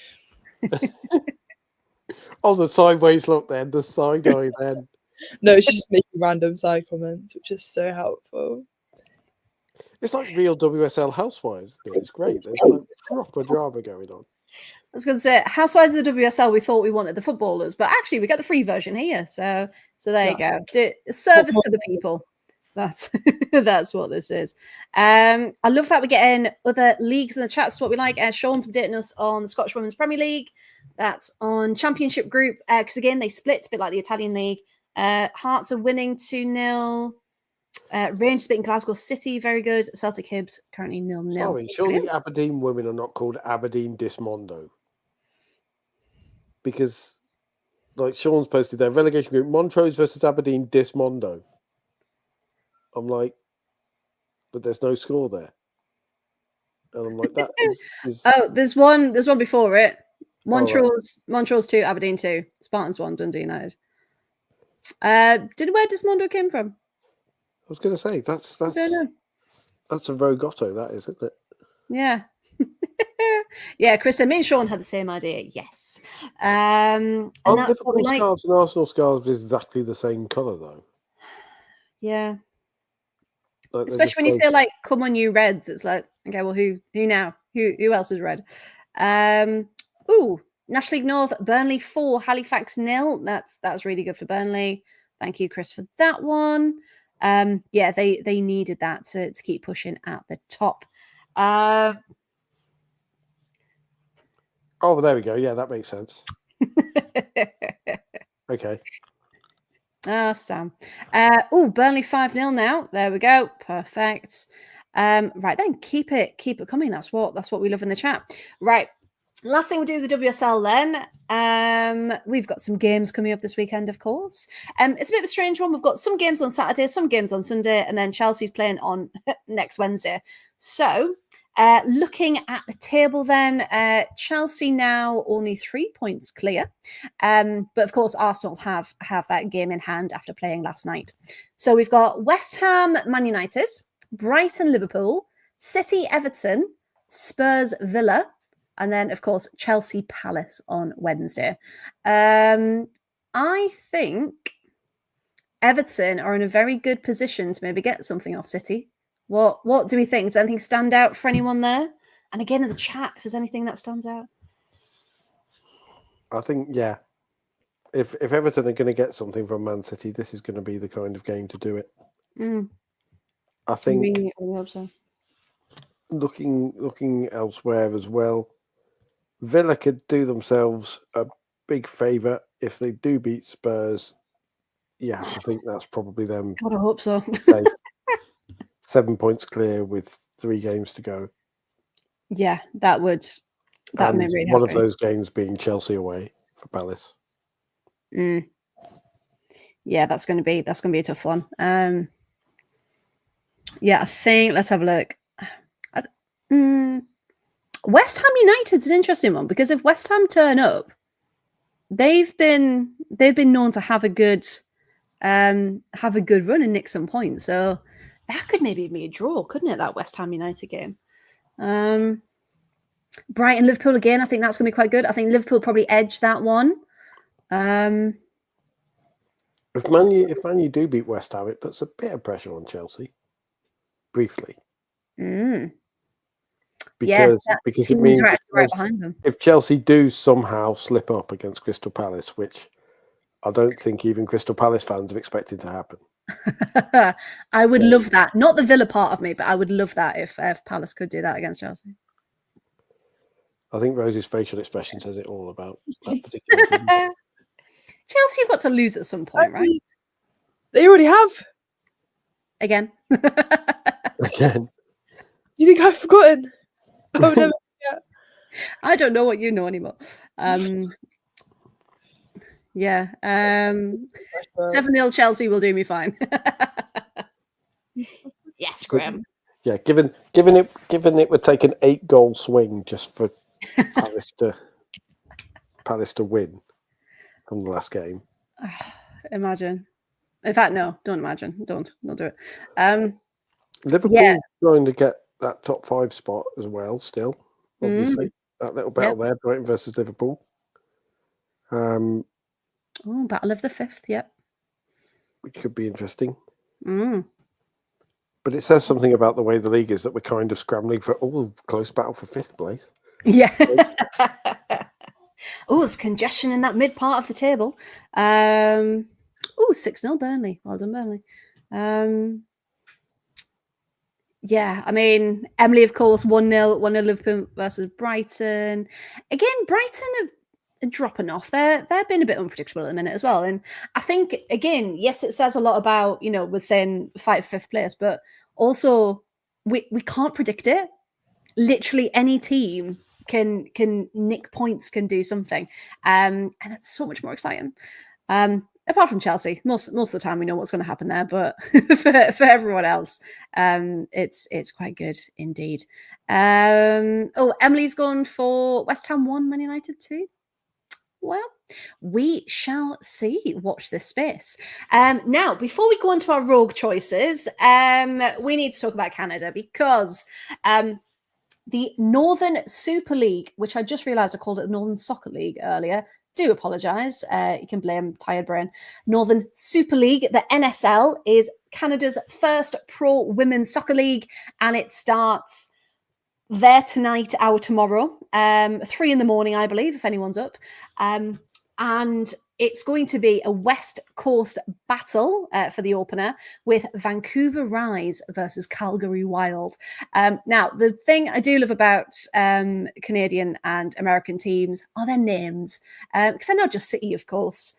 Oh, the sideways look then, the side eye then. No, she's just making random side comments, which is so helpful. It's like real WSL Housewives. It's great. There's like proper drama going on. I was going to say, Housewives of the WSL, we thought we wanted the footballers, but actually we got the free version here. So there you go. Service to the people. That's what this is. I love that we're getting other leagues in the chat. That's what we like. Sean's updating us on the Scottish Women's Premier League. That's on Championship Group. Because again, they split a bit like the Italian League. Hearts are winning 2-0. Rangers beating Glasgow City, very good. Celtic Hibs currently 0-0. Sorry, surely Aberdeen women are not called Aberdeen Dismondo. Because, like Sean's posted there, relegation group, Montrose versus Aberdeen Dismondo. I'm like, but there's no score there. And I'm like, that is... Oh, there's one before it. Montrose 2, Aberdeen 2. Spartans 1, Dundee United. Where Dismondo came from? I was going to say, that's a Rogotto, that is, isn't it? Yeah. Yeah, Chris, me and Sean had the same idea. Yes. Liverpool scarves and Arsenal scarves is exactly the same colour, though. Yeah. Like, especially when you say, like, come on, you Reds. It's like, okay, well, who now? Who else is red? National League North, Burnley 4, Halifax 0. That was really good for Burnley. Thank you, Chris, for that one. They needed that to keep pushing at the top. Oh, there we go. Yeah, that makes sense. Okay. Sam. Burnley 5-0 now. There we go. Perfect. Right then, keep it coming. That's what we love in the chat. Right. Last thing we'll do with the WSL then. We've got some games coming up this weekend, of course. It's a bit of a strange one. We've got some games on Saturday, some games on Sunday, and then Chelsea's playing on next Wednesday. So, looking at the table then, Chelsea now only 3 points clear. But of course, Arsenal have that game in hand after playing last night. So we've got West Ham, Man United, Brighton, Liverpool, City, Everton, Spurs, Villa, and then, of course, Chelsea Palace on Wednesday. I think Everton are in a very good position to maybe get something off City. What do we think? Does anything stand out for anyone there? And again, in the chat, if there's anything that stands out. I think, yeah. If Everton are going to get something from Man City, this is going to be the kind of game to do it. I think Really hope so. looking elsewhere as well, Villa could do themselves a big favour if they do beat Spurs. Yeah, I think that's probably them. God, I hope so. 7 points clear with 3 games to go. Yeah, that would make me really one happy. of those games being Chelsea away for Palace. Yeah, that's going to be a tough one. I think let's have a look. West Ham United's an interesting one because if West Ham turn up, they've been known to have a good run and nick some points. So that could maybe be a draw, couldn't it? That West Ham United game. Brighton Liverpool again. I think that's going to be quite good. I think Liverpool probably edge that one. If Man U do beat West Ham, it puts a bit of pressure on Chelsea. Briefly. Mm. Because that it teams means are actually right behind them. if Chelsea do somehow slip up against Crystal Palace, which I don't think even Crystal Palace fans have expected to happen. I would love that. Not the Villa part of me, but I would love that if Palace could do that against Chelsea. I think Rose's facial expression says it all about that particular game. Chelsea have got to lose at some point, right? They already have. Again. Again. Do you think I've forgotten? I'll never forget. I don't know what you know anymore. Yeah. 7-0 Chelsea will do me fine. Yes, Graham. Yeah, given it would take an 8-goal swing just for Palace to win from the last game. Imagine. In fact, no, don't imagine. Don't do it. Liverpool trying to get that top 5 spot as well. Still, obviously, that little battle there, Brighton versus Liverpool. Oh, battle of the 5th. Yep. Which could be interesting. Mm. But it says something about the way the league is that we're kind of scrambling for close battle for 5th place. Yeah. Oh, it's congestion in that mid part of the table. 6-0 Burnley. Well done, Burnley. Yeah, I mean, Emily, of course, 1-0 Liverpool versus Brighton. Again, Brighton are dropping off. They've been a bit unpredictable at the minute as well. And I think, again, yes, it says a lot about, we're saying fight for 5th place, but also we can't predict it. Literally any team can nick points, can do something. And it's so much more exciting. Apart from Chelsea, most of the time we know what's going to happen there, but for everyone else, it's quite good indeed. Emily's gone for West Ham 1, Man United 2. Well, we shall see. Watch this space. Now, before we go into our rogue choices, we need to talk about Canada because the Northern Super League, which I just realised I called it the Northern Soccer League earlier. Do apologise. You can blame tired brain. Northern Super League, the NSL, is Canada's first pro women's soccer league, and it starts there tonight, our tomorrow, 3 a.m, I believe, if anyone's up. And it's going to be a West Coast battle for the opener with Vancouver Rise versus Calgary Wild. Now, the thing I do love about Canadian and American teams are their names, because they're not just city, of course.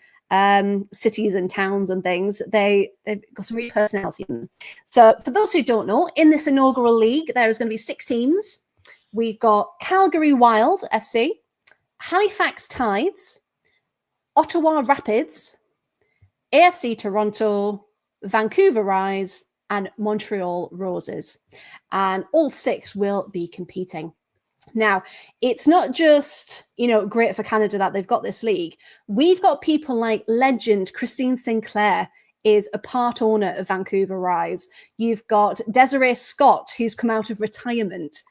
Cities and towns and things, they've got some real personality in them. So for those who don't know, in this inaugural league, there is going to be 6 teams. We've got Calgary Wild FC, Halifax Tides, Ottawa Rapids, AFC Toronto, Vancouver Rise, and Montreal Roses. And all 6 will be competing. Now, it's not just, great for Canada that they've got this league. We've got people like legend Christine Sinclair is a part owner of Vancouver Rise. You've got Desiree Scott, who's come out of retirement.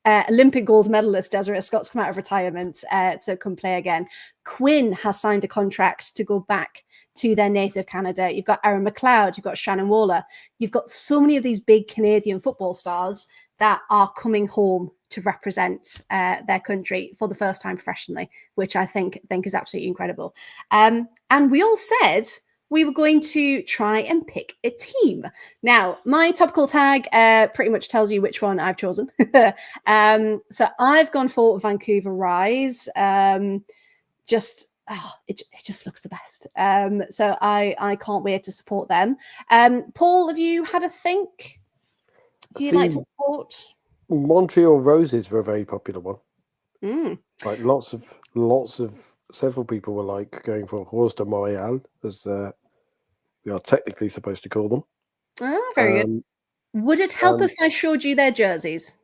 Olympic gold medalist Desiree Scott's come out of retirement to come play again. Quinn has signed a contract to go back to their native Canada. You've got Erin McLeod, you've got Shannon Waller. You've got so many of these big Canadian football stars that are coming home to represent their country for the first time professionally, which I think is absolutely incredible. And we all said we were going to try and pick a team. Now, my topical tag pretty much tells you which one I've chosen. So I've gone for Vancouver Rise. It just looks the best. So I can't wait to support them. Paul, have you had a think? Do you like to support? Montreal Roses were a very popular one. Like lots of several people were like going for Horse de Montréal, as we are technically supposed to call them. Oh, very good. Would it help if I showed you their jerseys?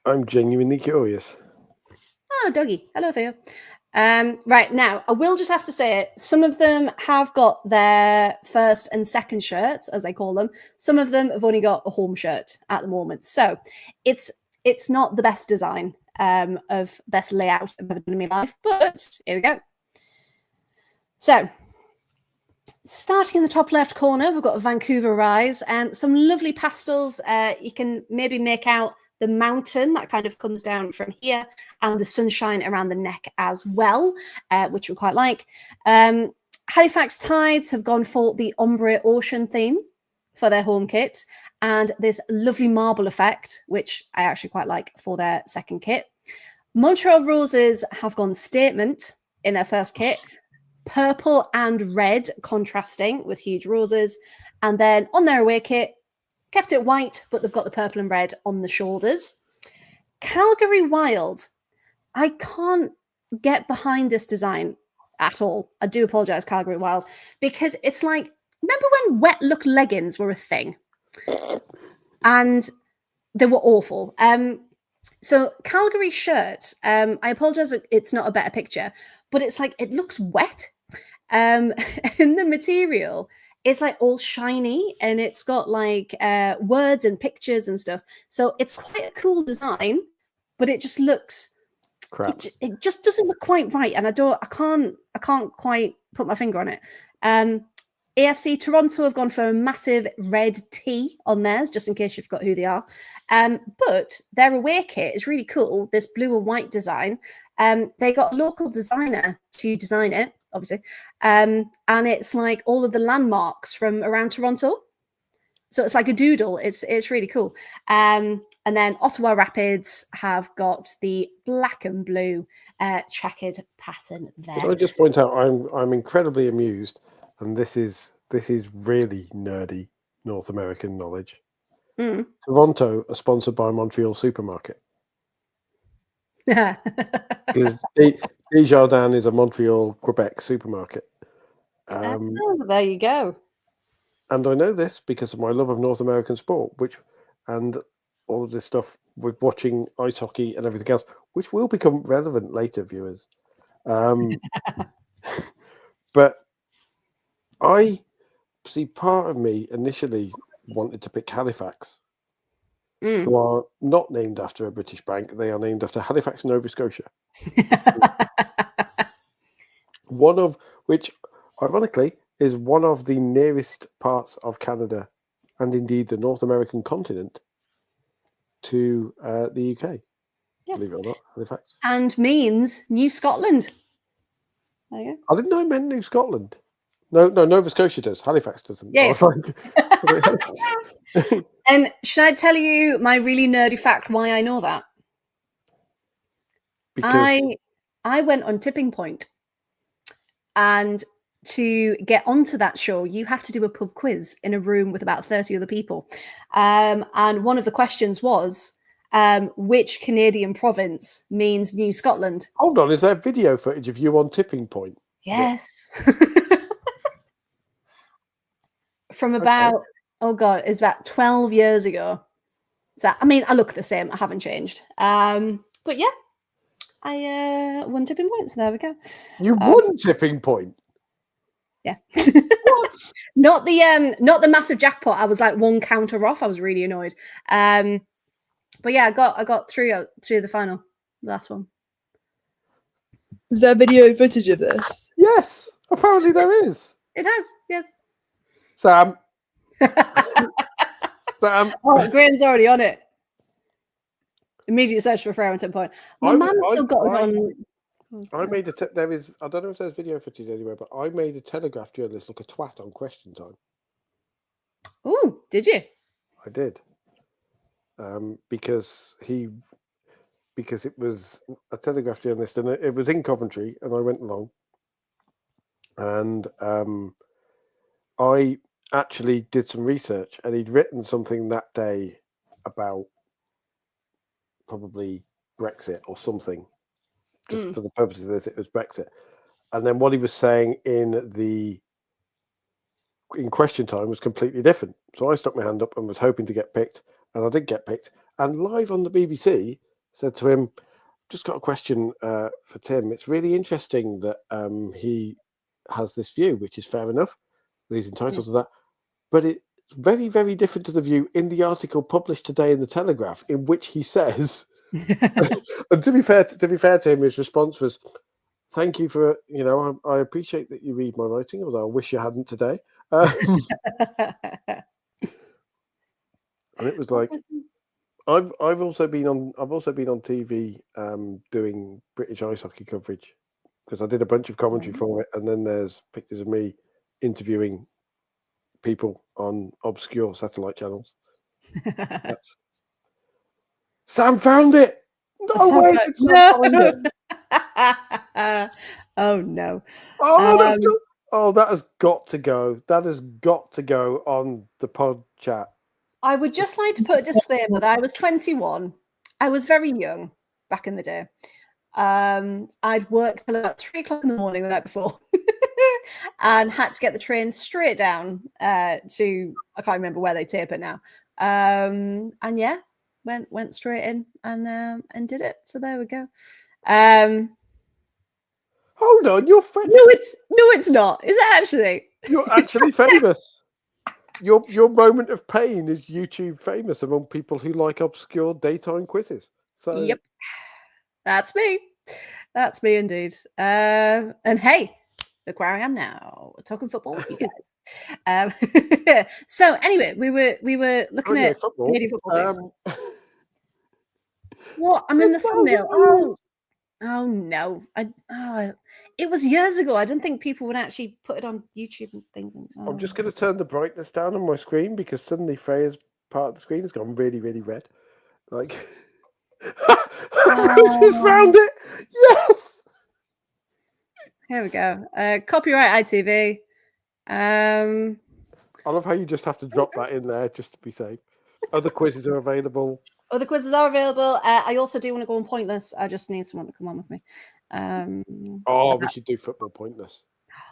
I'm genuinely curious. Oh, Dougie. Hello there. Right, now, I will just have to say it. Some of them have got their first and second shirts, as they call them. Some of them have only got a home shirt at the moment. So it's not the best design of best layout I've ever done in my life, but here we go. So, starting in the top left corner, we've got a Vancouver Rise and some lovely pastels. You can maybe make out the mountain that kind of comes down from here and the sunshine around the neck as well, which we quite like. Halifax Tides have gone for the ombre ocean theme for their home kit, and this lovely marble effect, which I actually quite like for their second kit. Montreal Roses have gone statement in their first kit, purple and red contrasting with huge roses, and then on their away kit, kept it white, but they've got the purple and red on the shoulders. Calgary Wild, I can't get behind this design at all. I do apologize, Calgary Wild, because it's like, remember when wet look leggings were a thing? And they were awful. So Calgary shirts, I apologize, it's not a better picture, but it's like, it looks wet. And the material is like all shiny and it's got like words and pictures and stuff. So it's quite a cool design, but it just looks Crap. It just doesn't look quite right. And I can't quite put my finger on it. AFC Toronto have gone for a massive red T on theirs, just in case you forgot who they are. But their away kit is really cool, this blue and white design. They got a local designer to design it, obviously. And it's like all of the landmarks from around Toronto. So it's like a doodle. It's really cool. And then Ottawa Rapids have got the black and blue checkered pattern there. Can I just point out, I'm incredibly amused, and this is really nerdy North American knowledge. Toronto are sponsored by Montreal Supermarket. Because Desjardins is a Montreal, Quebec supermarket. There you go. And I know this because of my love of North American sport, and all of this stuff with watching ice hockey and everything else, which will become relevant later, viewers. But I see part of me initially wanted to pick Halifax, who are not named after a British bank. They are named after Halifax, Nova Scotia. One of which, ironically, is one of the nearest parts of Canada and indeed the North American continent to the UK. Yes. Believe it or not, Halifax. And means New Scotland. There you go. I didn't know it meant New Scotland. No, Nova Scotia does. Halifax doesn't. Yeah. I was like... And should I tell you my really nerdy fact why I know that? Because I went on Tipping Point, and to get onto that show, you have to do a pub quiz in a room with about 30 other people. And one of the questions was, which Canadian province means New Scotland? Hold on, is there video footage of you on Tipping Point? Yes. From about, oh God, it's about 12 years ago. So, I mean, I look the same. I haven't changed. But yeah, I won Tipping Point, so there we go. You won Tipping Point? Yeah. What? Not the massive jackpot. I was like one counter off. I was really annoyed. But yeah, I got through the final, the last one. Is there video footage of this? Yes, apparently there is. It has, yes. Sam. Oh, Graham's already on it. Immediate search for Freya and 10 point. My man still got it on. I made there is. I don't know if there's video footage anywhere, but I made a Telegraph journalist look a twat on Question Time. Oh, did you? I did. Because it was a Telegraph journalist, and it was in Coventry, and I went along, and I actually did some research, and he'd written something that day about probably Brexit or something. Just for the purposes of this, it was Brexit. And then what he was saying in Question Time was completely different. So I stuck my hand up and was hoping to get picked, and I did get picked. And live on the BBC said to him, just got a question for Tim. It's really interesting that he has this view, which is fair enough. He's entitled to that. But it's very, very different to the view in the article published today in the Telegraph, in which he says, and to be fair to him, his response was, thank you for I appreciate that you read my writing, although I wish you hadn't today. And it was like I've also been on TV doing British ice hockey coverage because I did a bunch of commentary for it, and then there's pictures of me interviewing people on obscure satellite channels. Sam found it. No way did Sam find it. Oh no. That has got to go. That has got to go on the pod chat. I would just like to put a disclaimer that I was 21. I was very young back in the day. I'd worked till about 3 o'clock in the morning the night before and had to get the train straight down to, I can't remember where they tape it now. And yeah, went straight in and did it. So there we go. Hold on, you're famous. No, it's not. Is it actually? You're actually famous. Your moment of pain is YouTube famous among people who like obscure daytime quizzes. So yep, that's me. That's me indeed. And hey, look where I am now, talking football with you guys. So anyway, we were looking at football. Canadian football teams. What? I'm in the thumbnail. Oh no! It was years ago. I didn't think people would actually put it on YouTube and things. I'm just going to turn the brightness down on my screen because suddenly Freya's part of the screen has gone really, really red. Like, Rosie's found it. Yes. Here we go. Copyright ITV. I love how you just have to drop that in there just to be safe. Other quizzes are available. Other quizzes are available. I also do want to go on Pointless. I just need someone to come on with me. We should do Football Pointless.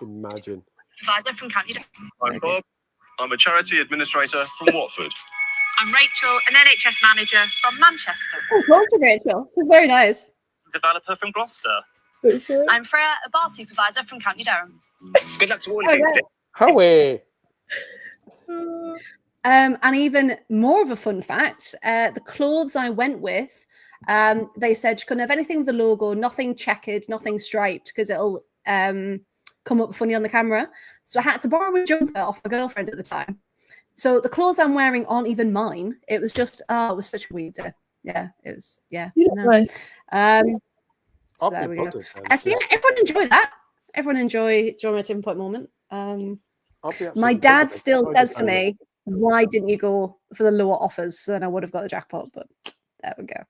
Imagine. Advisor from County. I'm Bob. I'm a charity administrator from Watford. I'm Rachel, an NHS manager from Manchester. Oh, Rachel. Very nice. Developer from Gloucester. I'm Freya, a bar supervisor from County Durham. Good luck to all of you. Howie. And even more of a fun fact, the clothes I went with, they said you couldn't have anything with the logo, nothing checkered, nothing striped, because it'll come up funny on the camera. So I had to borrow a jumper off my girlfriend at the time. So the clothes I'm wearing aren't even mine. It was just, it was such a weird day. Yeah, it was, yeah. No. So there we go. So yeah, everyone enjoy that. Everyone enjoy my tipping point moment. My dad still says to me, why didn't you go for the lower offers? So then I would have got the jackpot, but there we go.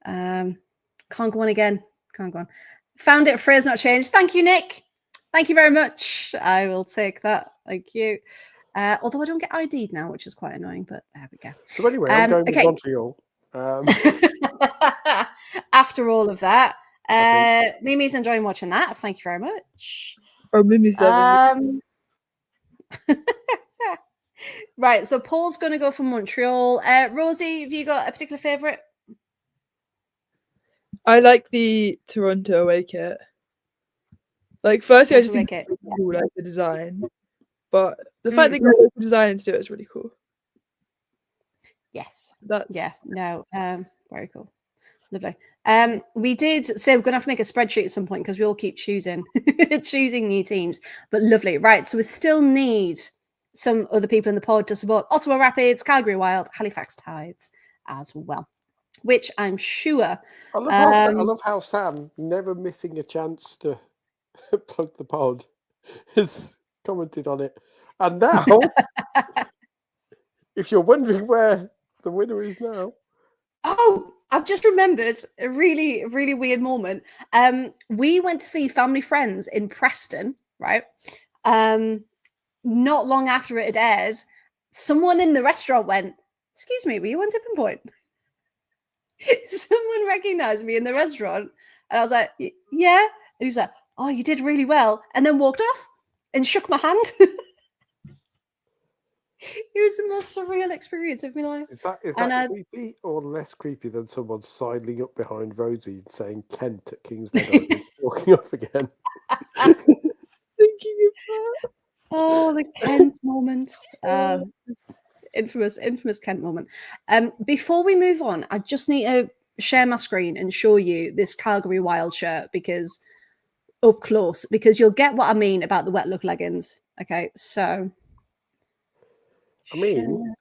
Can't go on again. Can't go on. Found it. Freya's not changed. Thank you, Nick. Thank you very much. I will take that. Thank you. Although I don't get ID'd now, which is quite annoying, but there we go. So anyway, I'm going with Montreal. After all of that, Mimi's enjoying watching that. Thank you very much. Oh, Mimi's loving it. Right, so Paul's going to go for Montreal. Rosie, have you got a particular favourite? I like the Toronto away kit. Like, firstly, I just think it's really cool, like the design, but the fact they got local designs to it is really cool. Yes. That's very cool. Lovely. We did say we're gonna have to make a spreadsheet at some point because we all keep choosing new teams. But lovely. Right. So we still need some other people in the pod to support Ottawa Rapids, Calgary Wild, Halifax Tides as well. Which I'm sure. I love how Sam, never missing a chance to plug the pod, has commented on it. And now, if you're wondering where the winner is now. Oh, I've just remembered a really, really weird moment. We went to see Family Friends in Preston, right? Not long after it had aired, someone in the restaurant went, "Excuse me, were you on Tipping Point?" Someone recognized me in the restaurant, and I was like, "Yeah." And he was like, "Oh, you did really well," and then walked off and shook my hand. It was the most surreal experience of my life. Is that creepy or less creepy than someone sidling up behind Rosie and saying Kent at King's Meadow and walking off again? Thinking of that. Oh, the Kent moment. Infamous Kent moment. Before we move on, I just need to share my screen and show you this Calgary Wild shirt because up close because you'll get what I mean about the wet look leggings. Okay, so I mean,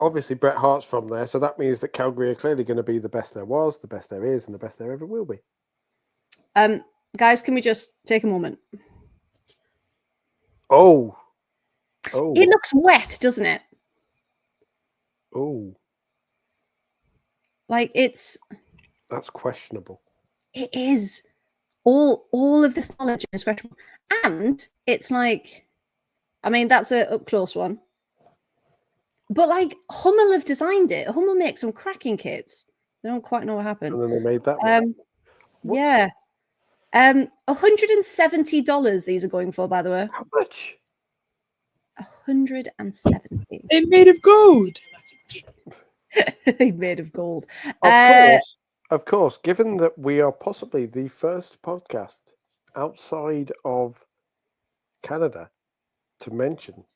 obviously Bret Hart's from there, so that means that Calgary are clearly going to be the best there was, the best there is, and the best there ever will be. Guys, can we just take a moment? Oh, It looks wet, doesn't it? oh, Like that's questionable. it is. All of this knowledge is questionable, and it's like, I mean, that's a up close one. But like Hummel have designed it. Hummel makes some cracking kits. They don't quite know what happened. And then they made that one. Yeah. $170 these are going for, by the way. How much? 170. They're made of gold. Made of gold. Of course, given that we are possibly the first podcast outside of Canada to mention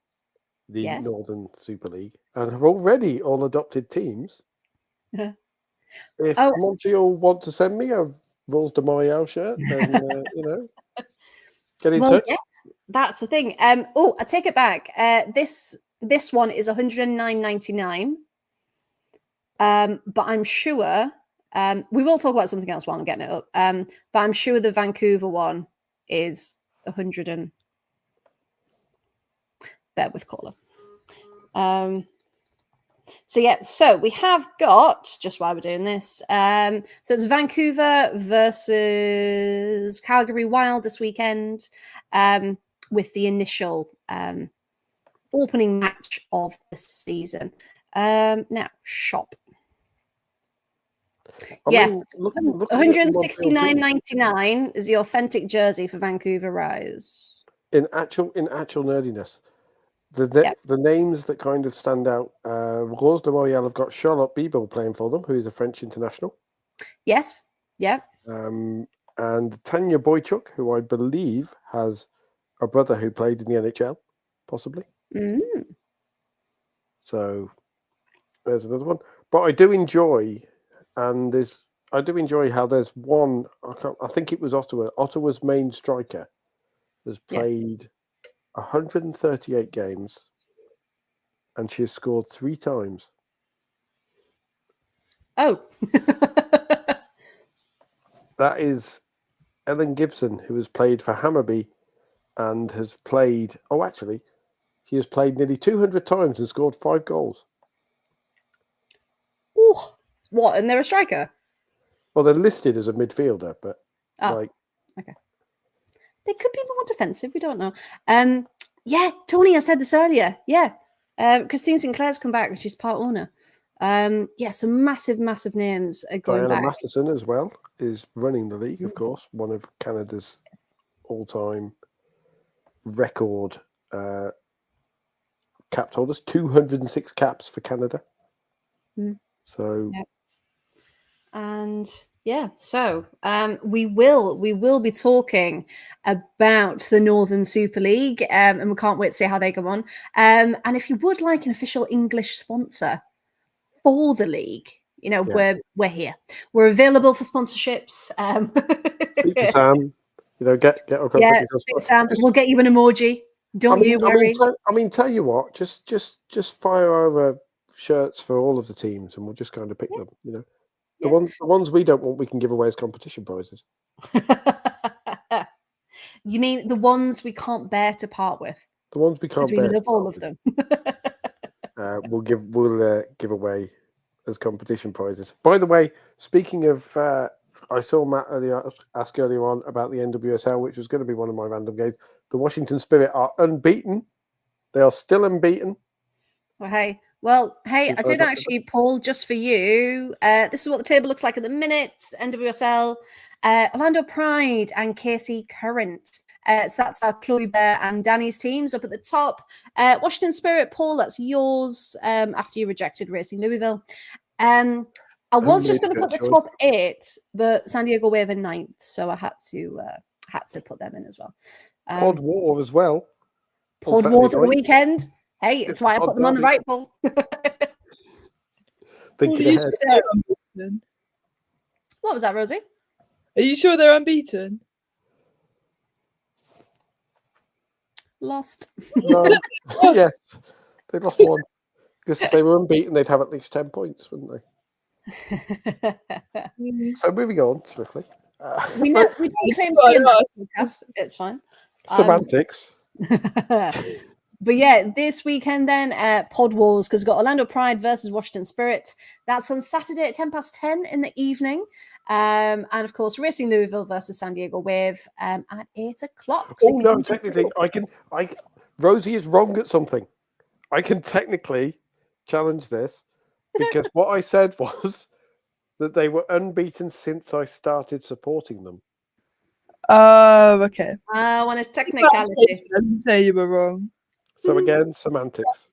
the Northern Super League and have already all adopted teams. If Montreal want to send me a Rose de Montreal shirt, then get in touch. Yes, that's the thing. I take it back. This one is $109.99. But I'm sure we will talk about something else while I'm getting it up. But I'm sure the Vancouver one is 100 and bear with caller. So we have got, just while we're doing this, so it's Vancouver versus Calgary Wild this weekend, with the initial opening match of the season. Now shop. $169.99 is the authentic jersey for Vancouver Rise. In actual nerdiness, the names that kind of stand out, Rose de Montreal have got Charlotte Bibel playing for them, who is a French international. Yes, yeah. And Tanya Boychuk, who I believe has a brother who played in the NHL, possibly. So there's another one. But I do enjoy, how there's one. I think it was Ottawa. Ottawa's main striker has played 138 games, and she has scored 3 times. Oh. That is Ellen Gibson, who has played for Hammarby and has played. Oh, actually, she has played nearly 200 times and scored 5 goals. Ooh, what? And they're a striker? Well, they're listed as a midfielder, but okay. They could be more defensive. We don't know. Tony, I said this earlier. Yeah. Christine Sinclair's come back and she's part owner. Some massive names are going Diana back. Matheson as well is running the league, of course, one of Canada's all-time record cap holders, 206 caps for Canada. So, and so we will be talking about the Northern Super League, and we can't wait to see how they go on. And if you would like an official English sponsor for the league, we're here. We're available for sponsorships. Speak to Sam. Get our contact. Speak to Sam. We'll get you an emoji. Don't you worry. Tell you what, just fire over shirts for all of the teams, and we'll just kind of pick them. The ones we don't want, we can give away as competition prizes. You mean the ones we can't bear to part with? The ones we can't bear. We love all of them. We'll give away as competition prizes. By the way, speaking of, I saw Matt ask earlier on about the NWSL, which was going to be one of my random games. The Washington Spirit are unbeaten. They are still unbeaten. Hey, I did actually, Paul, just for you. This is what the table looks like at the minute. NWSL, Orlando Pride and KC Current. So that's our Chloe Bear and Danny's teams up at the top. Washington Spirit, Paul, that's yours after you rejected Racing Louisville. I was just going to put the top 8, but San Diego Wave in 9th, so I had to put them in as well. Pod War as well. Pod War's at the weekend. Hey, that's why I put them on the right, Paul. Thinking ahead. What was that, Rosie? Are you sure they're unbeaten? lost. No. Yes, they lost one. Because if they were unbeaten, they'd have at least 10 points, wouldn't they? So moving on swiftly. we don't claim to be in this podcast. It's fine. Semantics. But yeah, this weekend then, Pod Wars, because we've got Orlando Pride versus Washington Spirit. That's on Saturday at 10:10 in the evening. And of course, Racing Louisville versus San Diego Wave at 8 o'clock. Oh no, technically, Rosie is wrong at something. I can technically challenge this because what I said was that they were unbeaten since I started supporting them. Oh, okay. When it's technicality. I didn't say you were wrong. So again, semantics.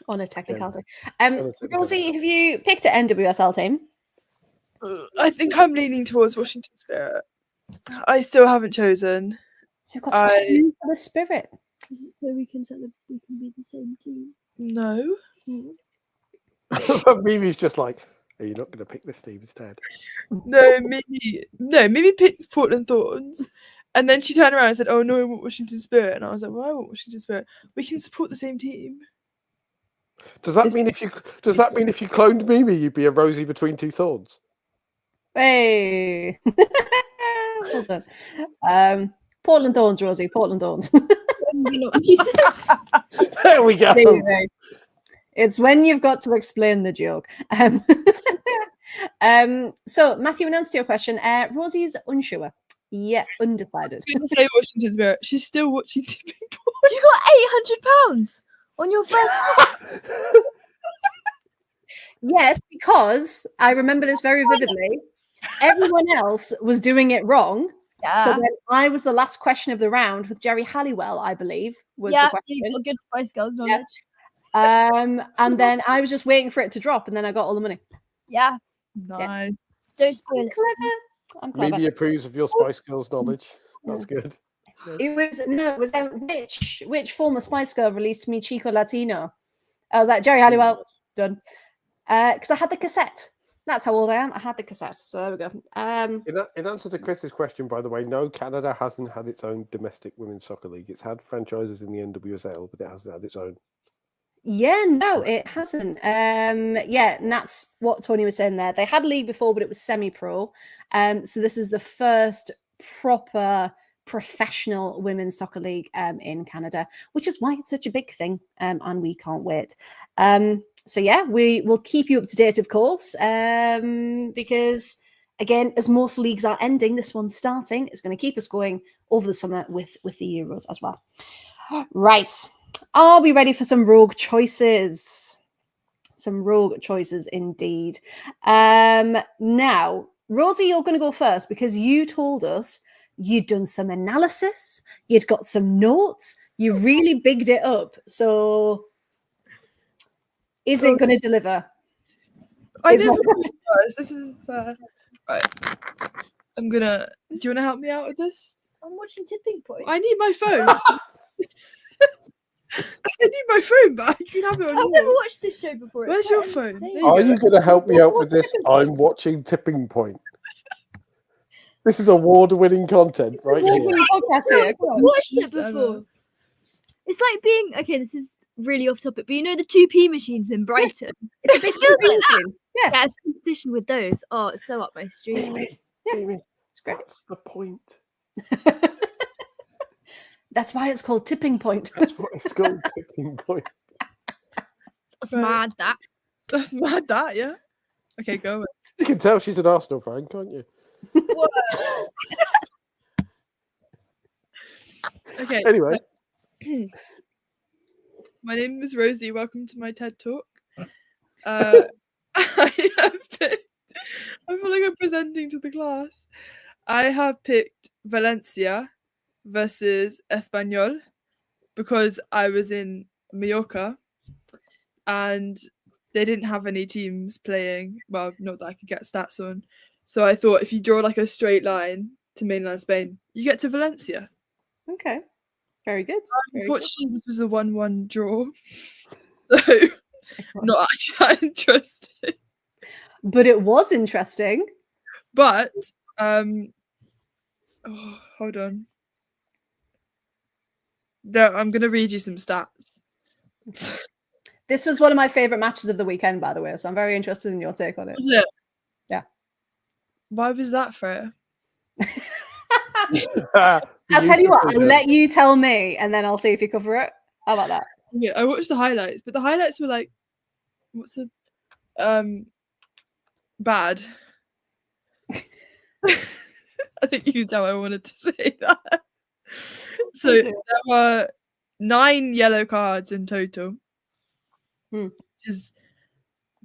On a technicality. technicality. Rosie, have you picked an NWSL team? I think I'm leaning towards Washington Spirit. I still haven't chosen. So you've got two for the Spirit. Is it so we can be the same team? No. Mimi's just like, are you not going to pick this team instead? No, maybe pick Portland Thorns. And then she turned around and said, oh no, I want Washington Spirit. And I was like, well, I want Washington Spirit. We can support the same team. Does that mean if you cloned Mimi, you'd be a Rosie between two thorns? Hey. Hold on. Portland Thorns, Rosie. Portland Thorns. There we go. It's when you've got to explain the joke. So Matthew, in answer to your question, Rosie's unsure. Yeah, undecided. I was going to say Washington Spirit. She's still watching Tipping Point. You got £800 on your first. Yes, because I remember this very vividly. Everyone else was doing it wrong. Yeah. So then I was the last question of the round with Jerry Halliwell, I believe, was the question. You got good Spice Girls knowledge. And then I was just waiting for it to drop, and then I got all the money. Yeah. Nice. Don't spoil it. I'm clever. Mimi approves of your Spice Girls knowledge. That's good. It was which former Spice Girl released me Chico Latino? I was like, Jerry Halliwell, done. Because I had the cassette. That's how old I am. I had the cassette. So there we go. In answer to Chris's question, by the way, no, Canada hasn't had its own domestic women's soccer league. It's had franchises in the NWSL, but it hasn't had its own. Yeah, no, it hasn't. Yeah, and that's what Tony was saying there. They had a league before, but it was semi-pro. So this is the first proper professional women's soccer league in Canada, which is why it's such a big thing, and we can't wait. So yeah, we will keep you up to date, of course, because again, as most leagues are ending, this one's starting. It's going to keep us going over the summer with the Euros as well. Right. Are we ready for some rogue choices? Some rogue choices indeed. Now, Rosie, you're going to go first because you told us you'd done some analysis, you'd got some notes, you really bigged it up. So, is it going to deliver? I never first. This isn't fair. Right. Do you want to help me out with this? I'm watching Tipping Point. I need my phone. I need my phone back. You can have it on I've never watched this show before. Where's your phone? Are you going to help me out with this? I'm watching Tipping Point. This is award-winning content, right here. I've watched it before. It's like being this is really off topic, but you know the 2p machines in Brighton. It feels like that. Yeah, it's competition with those. Oh, it's so up my street. Yeah, it's great. What's the point? That's why it's called Tipping Point. That's what it's called, Tipping Point. That's mad, that. That's mad, that, yeah. Okay, go away. You can tell she's an Arsenal fan, can't you? Okay. Anyway. So, my name is Rosie. Welcome to my TED Talk. I feel like I'm presenting to the class. I have picked Valencia versus Espanyol because I was in Mallorca and they didn't have any teams playing. Well, not that I could get stats on. So I thought if you draw like a straight line to mainland Spain, you get to Valencia. Okay. Very good. Unfortunately, this was a 1-1 draw. So not actually that interesting. But it was interesting. But hold on. No, I'm gonna read you some stats. This was one of my favourite matches of the weekend, by the way, so I'm very interested in your take on it. Was it? Yeah. Why was that, Freya? I'll tell you what, I'll let you tell me, and then I'll see if you cover it. How about that? Yeah, I watched the highlights, but the highlights were like, what's a bad. I think you can tell I wanted to say that. So there were 9 yellow cards in total, which is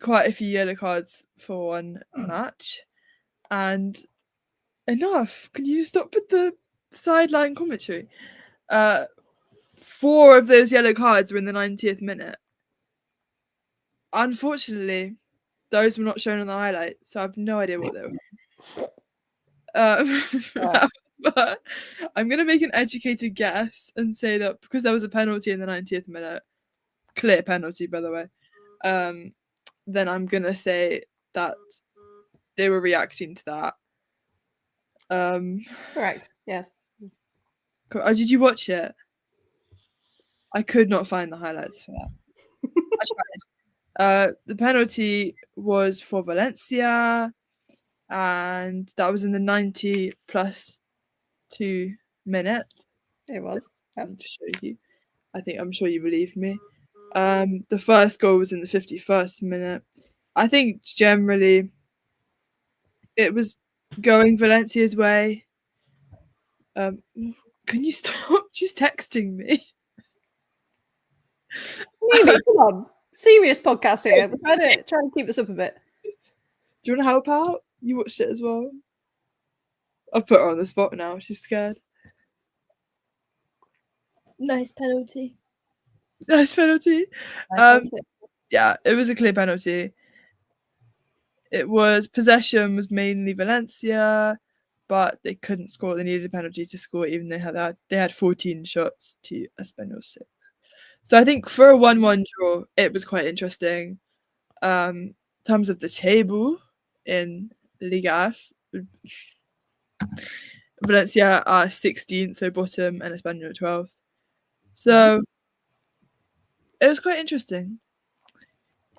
quite a few yellow cards for one match. And enough. Can you stop with the sideline commentary? 4 of those yellow cards were in the 90th minute. Unfortunately, those were not shown on the highlights, so I have no idea what they were. But I'm going to make an educated guess and say that because there was a penalty in the 90th minute, clear penalty, by the way, then I'm going to say that they were reacting to that. Correct. Yes. Oh, did you watch it? I could not find the highlights for that. I tried. The penalty was for Valencia, and that was in the 90 plus 2 minutes. It was. To show you. I'm sure you believe me. The first goal was in the 51st minute. I think generally it was going Valencia's way. Can you stop? She's texting me. Mimi, come on. Serious podcast here. We're trying to keep this up a bit. Do you want to help out? You watched it as well. I've put her on the spot now. She's scared. Nice penalty. Nice penalty. Yeah, it was a clear penalty. It was possession was mainly Valencia, but they couldn't score. They needed a penalty to score, even they had 14 shots to Espanyol 6. So I think for a 1-1 draw, it was quite interesting. In terms of the table in Liga F, Valencia are 16th, so bottom, and Espanyol 12th. So it was quite interesting,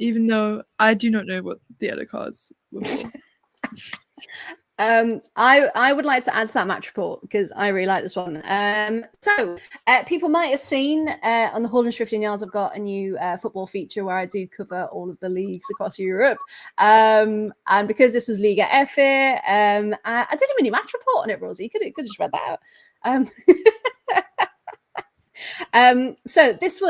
even though I do not know what the other cards were for. I would like to add to that match report because I really like this one. So people might have seen on the 115 Yards, I've got a new football feature where I do cover all of the leagues across Europe. And because this was Liga FA, I did a mini match report on it, Rosie. You could have just read that out. This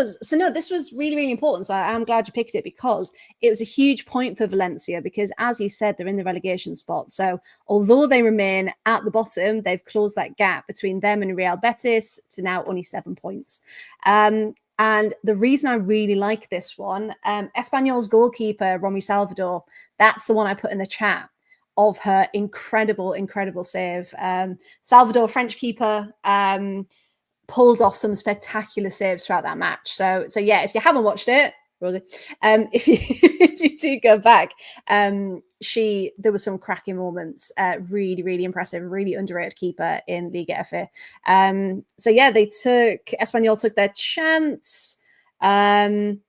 was really, really important. So I'm glad you picked it because it was a huge point for Valencia because, as you said, they're in the relegation spot. So although they remain at the bottom, they've closed that gap between them and Real Betis to now only 7 points. And the reason I really like this one, Espanyol's goalkeeper, Romy Salvador, that's the one I put in the chat of her incredible save. Salvador, French keeper, pulled off some spectacular saves throughout that match. So yeah, if you haven't watched it, Rosie, if you do go back, there were some cracking moments. Really, really impressive, really underrated keeper in Liga FA. So yeah, Espanyol took their chance, and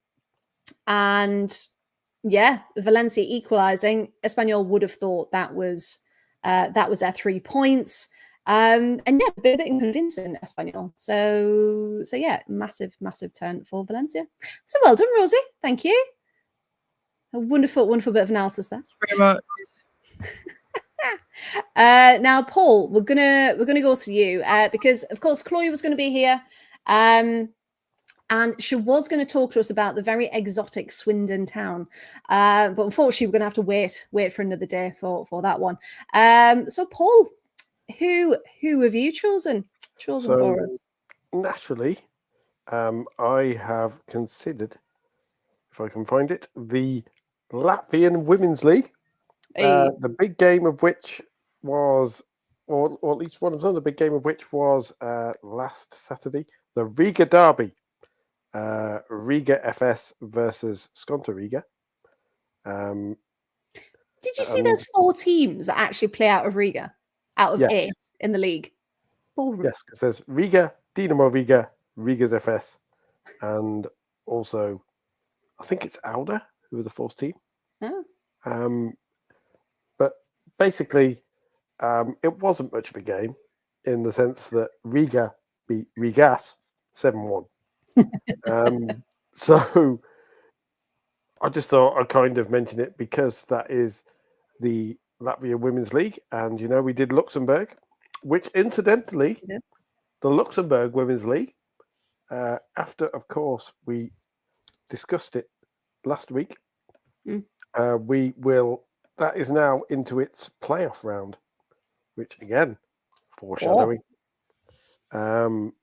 yeah, Valencia equalising. Espanyol would have thought that was their 3 points. And yeah, a bit convincing Espanyol. So yeah, massive turn for Valencia. So well done, Rosie. Thank you. A wonderful bit of analysis there. Very much. Now, Paul, we're gonna go to you because of course Chloe was going to be here, and she was going to talk to us about the very exotic Swindon town, but unfortunately we're going to have to wait for another day for that one. So Paul, who have you chosen for us? Naturally, I have considered, if I can find it, the Latvian Women's League. The big game of which was, or at least one of them, the big game of which was last Saturday, the Riga Derby. Riga FS versus Skonto Riga. Did you see there's 4 teams that actually play out of Riga? Out of 8 in the league. Yes, because there's Riga, Dinamo Riga, Riga's FS, and also I think it's Auda who are the fourth team. Oh. But basically, it wasn't much of a game in the sense that Riga beat Rigas 7-1. So I just thought I'd kind of mention it because that is the Latvia Women's League. And, we did Luxembourg, which incidentally, the Luxembourg Women's League, after, of course, we discussed it last week, that is now into its playoff round, which again, foreshadowing. And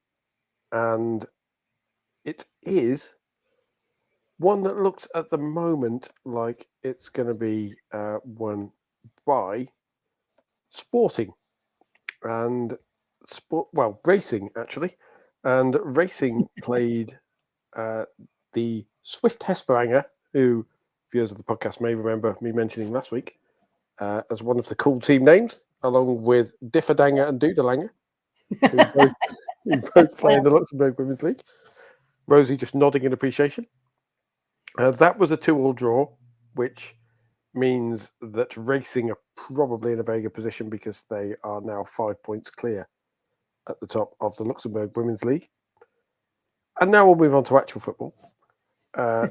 it is one that looks at the moment like it's going to be won by Sporting and Racing, actually. And Racing played the Swift Hesperanger, who viewers of the podcast may remember me mentioning last week as one of the cool team names, along with Differdanger and Dudelanger, who both play in the Luxembourg Women's League. Rosie just nodding in appreciation. That was a 2-2 draw, which means that Racing are probably in a very good position because they are now 5 points clear at the top of the Luxembourg Women's League. And now we'll move on to actual football. I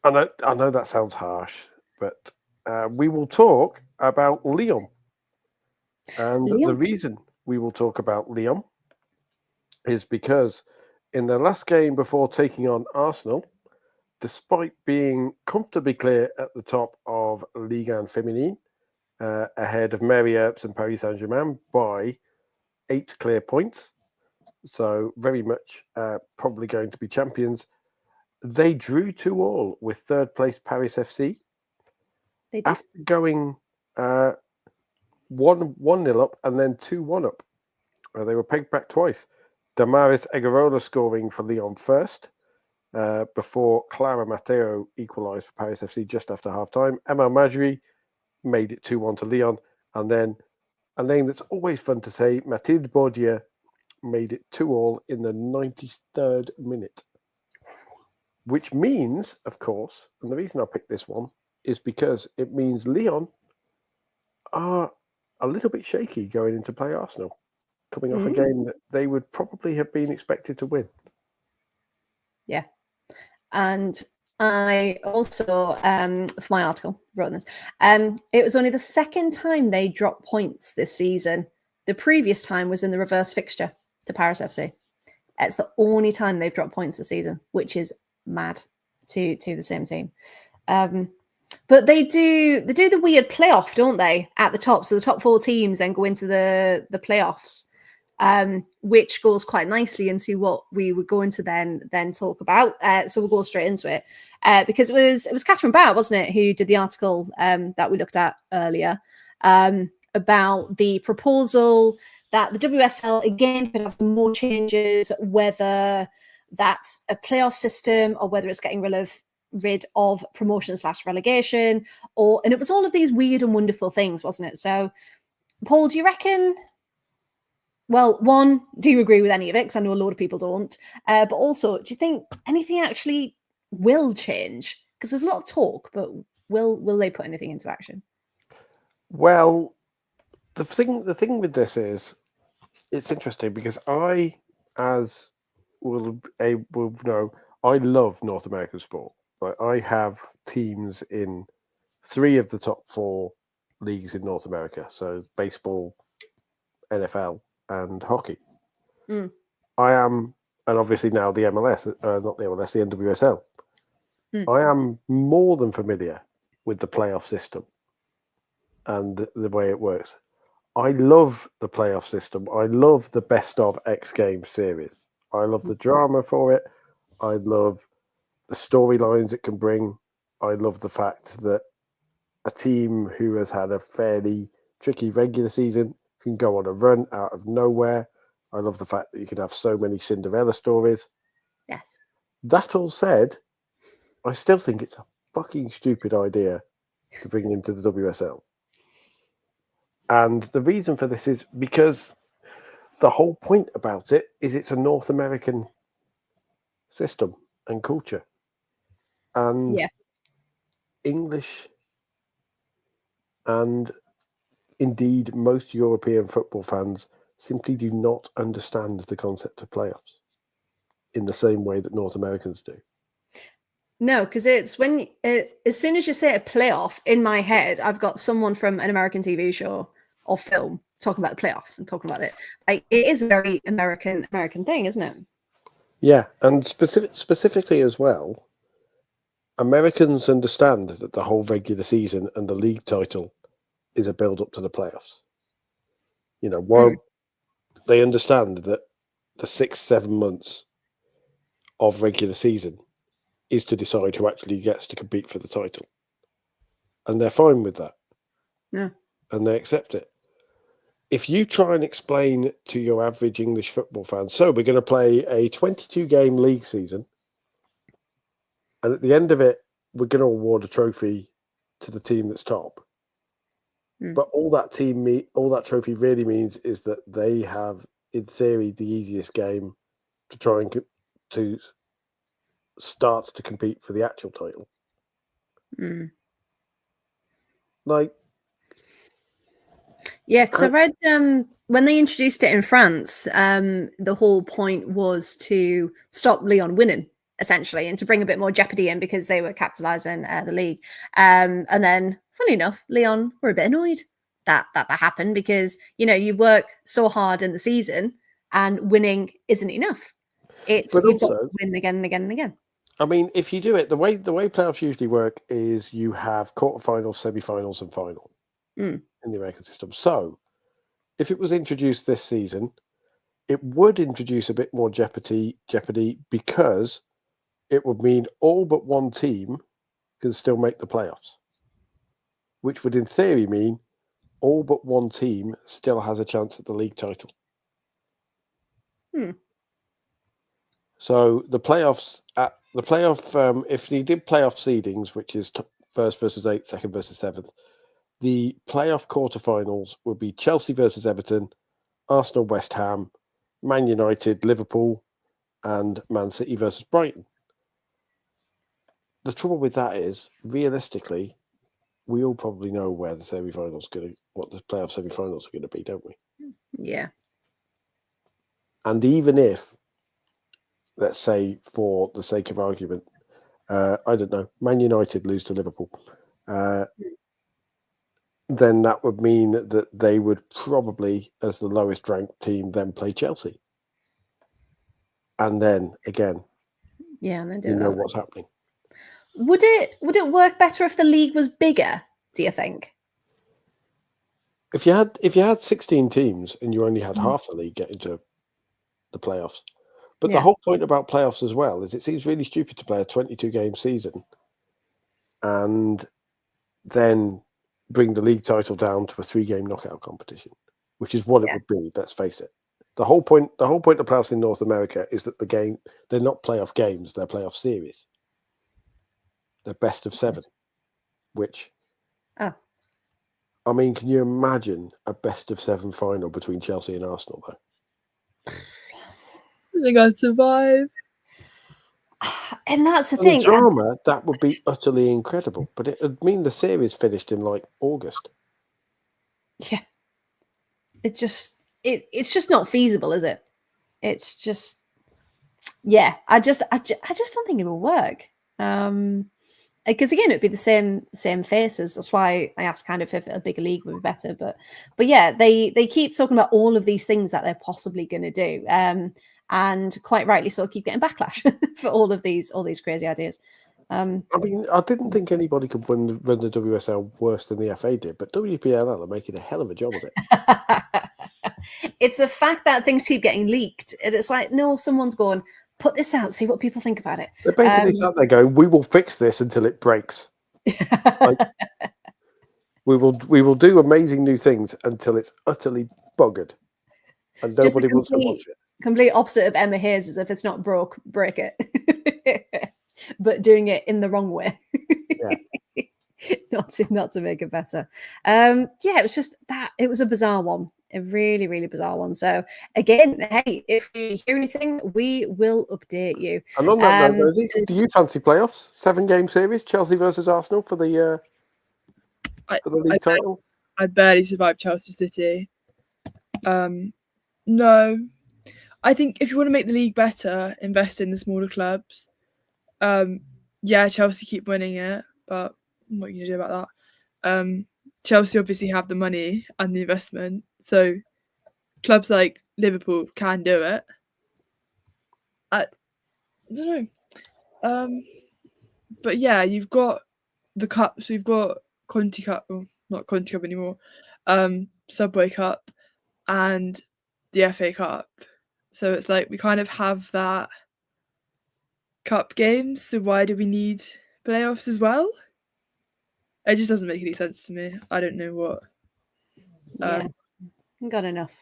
know that sounds harsh, but we will talk about Lyon. And the reason we will talk about Lyon is because in their last game before taking on Arsenal, despite being comfortably clear at the top of Ligue 1 Féminine, ahead of Mary Earps and Paris Saint-Germain by 8 clear points, so very much probably going to be champions, they drew 2-2 with third place Paris FC. After going 1-0 up and then 2-1 up. They were pegged back twice. Damaris Egarola scoring for Lyon first, before Clara Matteo equalised for Paris FC just after half-time. Emma Majri made it 2-1 to Lyon. And then a name that's always fun to say, Mathilde Bordier, made it 2-2 in the 93rd minute. Which means, of course, and the reason I picked this one is because it means Lyon are a little bit shaky going into play Arsenal, coming off a game that they would probably have been expected to win. Yeah. And I also, for my article, wrote this. It was only the second time they dropped points this season. The previous time was in the reverse fixture to Paris FC. It's the only time they've dropped points this season, which is mad to the same team. But they do the weird playoff, don't they, at the top? So the top 4 teams then go into the playoffs, which goes quite nicely into what we were going to then talk about. So we'll go straight into it because it was Catherine Bauer, wasn't it, who did the article that we looked at earlier about the proposal that the WSL again could have some more changes, whether that's a playoff system or whether it's getting rid of promotion / relegation, and it was all of these weird and wonderful things, wasn't it? So, Paul, do you reckon? Well, one, do you agree with any of it? Because I know a lot of people don't. But also, do you think anything actually will change? Because there's a lot of talk, but will they put anything into action? Well, the thing with this is, it's interesting because I, as will know, I love North American sport. Like, I have teams in 3 of the top 4 leagues in North America. So baseball, NFL, and hockey. I am, and obviously now the MLS, not the MLS, the NWSL. I am more than familiar with the playoff system and the way it works. I love the playoff system. I love the best of X Games series. I love the drama for it. I love the storylines it can bring. I love the fact that a team who has had a fairly tricky regular season can go on a run out of nowhere. I love the fact that you can have so many Cinderella stories. Yes. That all said, I still think it's a fucking stupid idea to bring into the WSL. And the reason for this is because the whole point about it is it's a North American system and culture. And Yeah. English and indeed most European football fans simply do not understand the concept of playoffs in the same way that North Americans do. No, because it's when as soon as you say a playoff, in my head, I've got someone from an American TV show or film talking about the playoffs and talking about it. Like, it is a very American thing, isn't it? Yeah, and specifically as well, Americans understand that the whole regular season and the league title is a build up to the playoffs. You know, while they understand that the 6-7 months of regular season is to decide who actually gets to compete for the title. And they're fine with that. Yeah. And they accept it. If you try and explain to your average English football fan, so we're going to play a 22-game league season, and at the end of it, we're going to award a trophy to the team that's top. But all that trophy really means is that they have, in theory, the easiest game to try and to start to compete for the actual title. Like, yeah, because I read when they introduced it in France, the whole point was to stop Lyon winning, essentially, and to bring a bit more jeopardy in because they were capitalising the league. And then, funny enough, Lyon were a bit annoyed that happened because, you know, you work so hard in the season and winning isn't enough. You've got to win again and again and again. I mean, if you do it, the way playoffs usually work is you have quarterfinals, semi-finals, and final in the American system. So, if it was introduced this season, it would introduce a bit more jeopardy because it would mean all but one team can still make the playoffs, which would, in theory, mean all but one team still has a chance at the league title. So the playoffs, if you did playoff seedings, which is first versus eighth, second versus seventh, the playoff quarterfinals would be Chelsea versus Everton, Arsenal, West Ham, Man United, Liverpool, and Man City versus Brighton. The trouble with that is, realistically, we all probably know where the what the playoff semi-finals are going to be, don't we? Yeah. And even if, let's say, for the sake of argument, I don't know, Man United lose to Liverpool, then that would mean that they would probably, as the lowest ranked team, then play Chelsea. And then again, and then you know what's happening. Would it work better if the league was bigger, do you think? If you had 16 teams and you only had half the league get into the playoffs. But the whole point about playoffs as well is it seems really stupid to play a 22-game season and then bring the league title down to a 3-game knockout competition, which is what it would be, let's face it. The whole point of playoffs in North America is that they're not playoff games, they're playoff series. They're best of 7, which I mean, can you imagine a best of 7 final between Chelsea and Arsenal though? I think I'd survive. And that's the thing. The drama, that would be utterly incredible. But it would mean the series finished in like August. Yeah. It's just not feasible, is it? It's just, I just don't think it will work. Because again, it'd be the same faces. That's why I asked kind of if a bigger league would be better. But yeah, they keep talking about all of these things that they're possibly going to do, and quite rightly so, keep getting backlash for all these crazy ideas. I mean, I didn't think anybody could run the WSL worse than the FA did, but WPLL are making a hell of a job of it. It's the fact that things keep getting leaked, and it's like, no, someone's going, put this out, see what people think about it. They're basically sat there going, we will fix this until it breaks. Like, we will do amazing new things until it's utterly buggered and nobody wants to watch it. Complete opposite of Emma Hayes, as if it's not broke, break it. But doing it in the wrong way. not to make it better. It was just that it was a bizarre one. A really, really bizarre one. So again, hey, if we hear anything, we will update you. And on that note, Rosie, do you fancy playoffs? 7-game series, Chelsea versus Arsenal for the league title? I barely survived Chelsea City. No, I think if you want to make the league better, invest in the smaller clubs. Yeah, Chelsea keep winning it, but what are you gonna do about that? Chelsea obviously have the money and the investment, so clubs like Liverpool can do it. I don't know. But yeah, you've got the cups. We've got Conti Cup, well, not Conti Cup anymore. Subway Cup and the FA Cup. So it's like we kind of have that cup games. So why do we need playoffs as well? It just doesn't make any sense to me. I don't know what. Got enough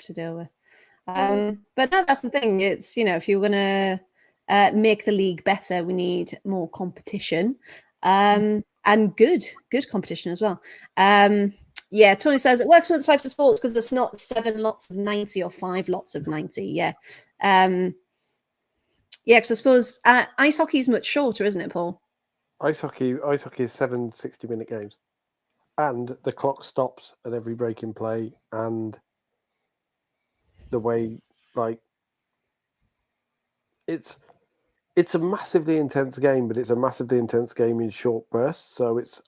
to deal with. But no, that's the thing. It's, if you're going to make the league better, we need more competition, and good competition as well. Yeah, Tony says it works in other types of sports because there's not 7 lots of 90 or 5 lots of 90. Yeah. Because I suppose ice hockey is much shorter, isn't it, Paul? Ice hockey is 7 60-minute games, and the clock stops at every break in play, and the way it's a massively intense game, but it's a massively intense game in short bursts. So it's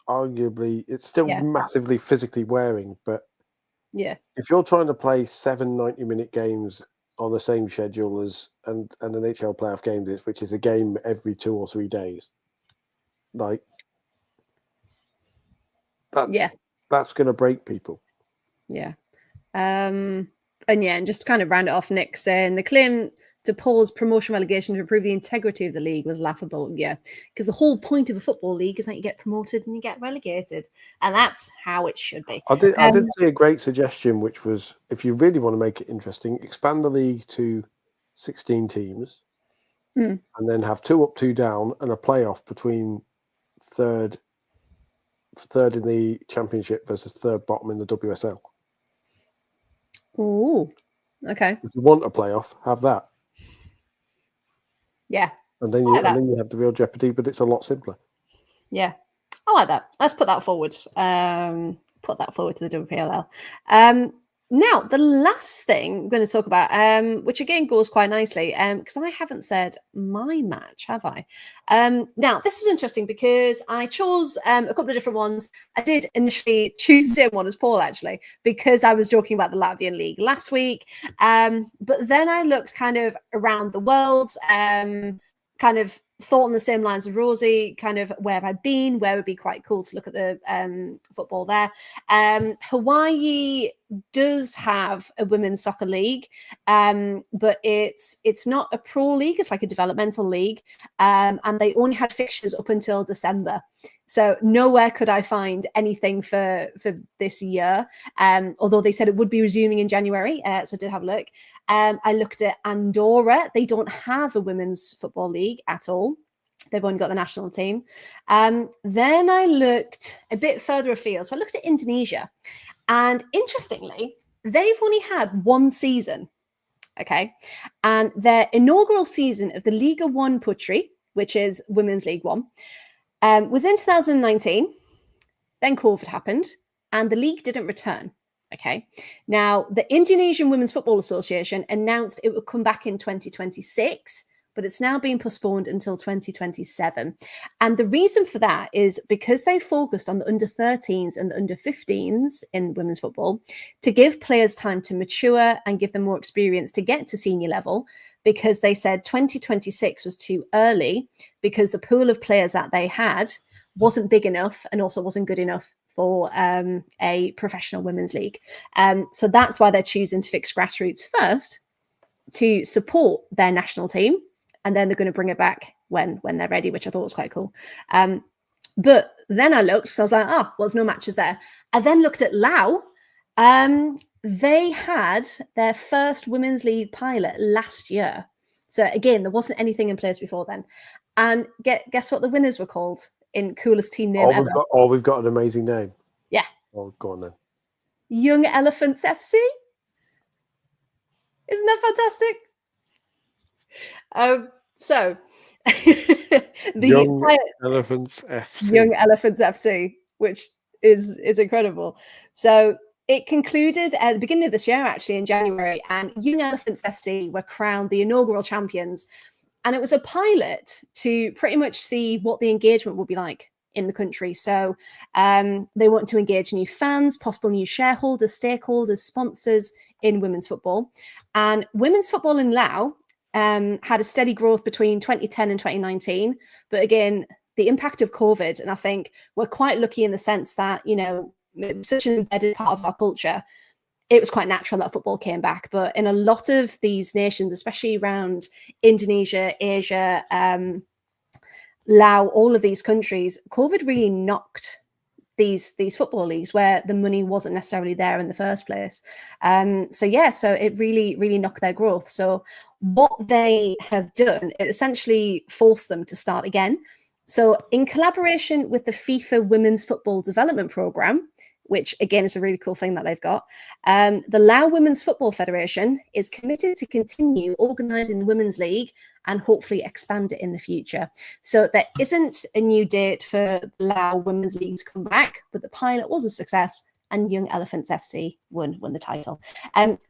still massively physically wearing. But yeah, if you're trying to play 7 90-minute games on the same schedule as an NHL playoff game, which is a game every 2 or 3 days, that's going to break people. Yeah. And just to kind of round it off, Nick saying the claim to pause promotion relegation to improve the integrity of the league was laughable. Yeah, because the whole point of a football league is that you get promoted and you get relegated, and that's how it should be. I did see a great suggestion, which was, if you really want to make it interesting, expand the league to 16 teams, and then have 2 up, 2 down, and a playoff between third in the championship versus third bottom in the WSL. Oh, okay. If you want a playoff, have that. Yeah. And then you have the real jeopardy, but it's a lot simpler. Yeah. I like that. Let's put that forward. Put that forward to the WPLL. Now, the last thing I'm going to talk about, which again goes quite nicely, because I haven't said my match, have I? Now, this is interesting because I chose a couple of different ones. I did initially choose the same one as Paul, actually, because I was talking about the Latvian League last week. But then I looked kind of around the world, kind of thought on the same lines of Rosie, kind of where have I been, where would be quite cool to look at the football there. Hawaii does have a women's soccer league, but it's not a pro league, it's like a developmental league, and they only had fixtures up until December. So nowhere could I find anything for this year, although they said it would be resuming in January, so I did have a look. I looked at Andorra. They don't have a women's football league at all. They've only got the national team. Then I looked a bit further afield. So I looked at Indonesia. And interestingly, they've only had 1 season. Okay. And their inaugural season of the Liga 1 Putri, which is Women's League 1, was in 2019. Then COVID happened and the league didn't return. Okay. Now, the Indonesian Women's Football Association announced it would come back in 2026, but it's now been postponed until 2027. And the reason for that is because they focused on the under-13s and the under-15s in women's football to give players time to mature and give them more experience to get to senior level, because they said 2026 was too early because the pool of players that they had wasn't big enough and also wasn't good enough for a professional women's league. So that's why they're choosing to fix grassroots first to support their national team. And then they're going to bring it back when they're ready, which I thought was quite cool. But then I looked, because I was like, well, there's no matches there. I then looked at Lao. They had their first women's league pilot last year. So again, there wasn't anything in place before then. And guess what the winners were called in coolest team name ever? We've got an amazing name. Yeah. Oh, go on then. Young Elephants FC. Isn't that fantastic? So Young Elephants FC. Young Elephants FC, which is incredible. So it concluded at the beginning of this year, actually in January, and Young Elephants FC were crowned the inaugural champions. And it was a pilot to pretty much see what the engagement would be like in the country. So they want to engage new fans, possible new shareholders, stakeholders, sponsors in women's football. And women's football in Laos had a steady growth between 2010 and 2019. But again, the impact of COVID, and I think we're quite lucky in the sense that, you know, it's such an embedded part of our culture. It was quite natural that football came back. But in a lot of these nations, especially around Indonesia, Asia, Laos, all of these countries, COVID really knocked these football leagues where the money wasn't necessarily there in the first place. So it really knocked their growth. So what they have done, it essentially forced them to start again. So in collaboration with the FIFA Women's Football Development Programme, which again is a really cool thing that they've got, the Laos Women's Football Federation is committed to continue organising the Women's League and hopefully expand it in the future. So there isn't a new date for the Laos Women's League to come back, but the pilot was a success and Young Elephants FC won the title.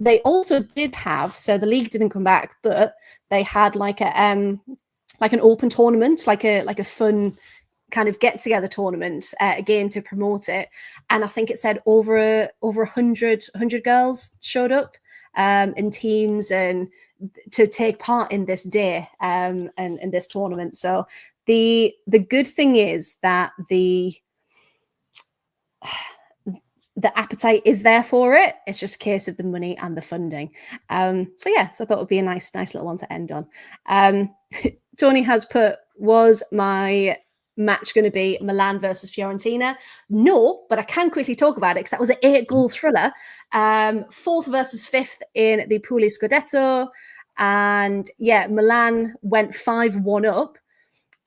They also did have, so the league didn't come back, but they had like an open tournament, like a fun kind of get together tournament again to promote it. And I think it said over 100 girls showed up in teams and to take part in this day and in this tournament. So the good thing is that the appetite is there for it. It's just a case of the money and the funding. So I thought it would be a nice little one to end on. Tony has put, was my match going to be Milan versus Fiorentina? No, but I can quickly talk about it because that was an 8-goal thriller. 4th versus 5th in the Puli Scudetto. And Milan went 5-1 up.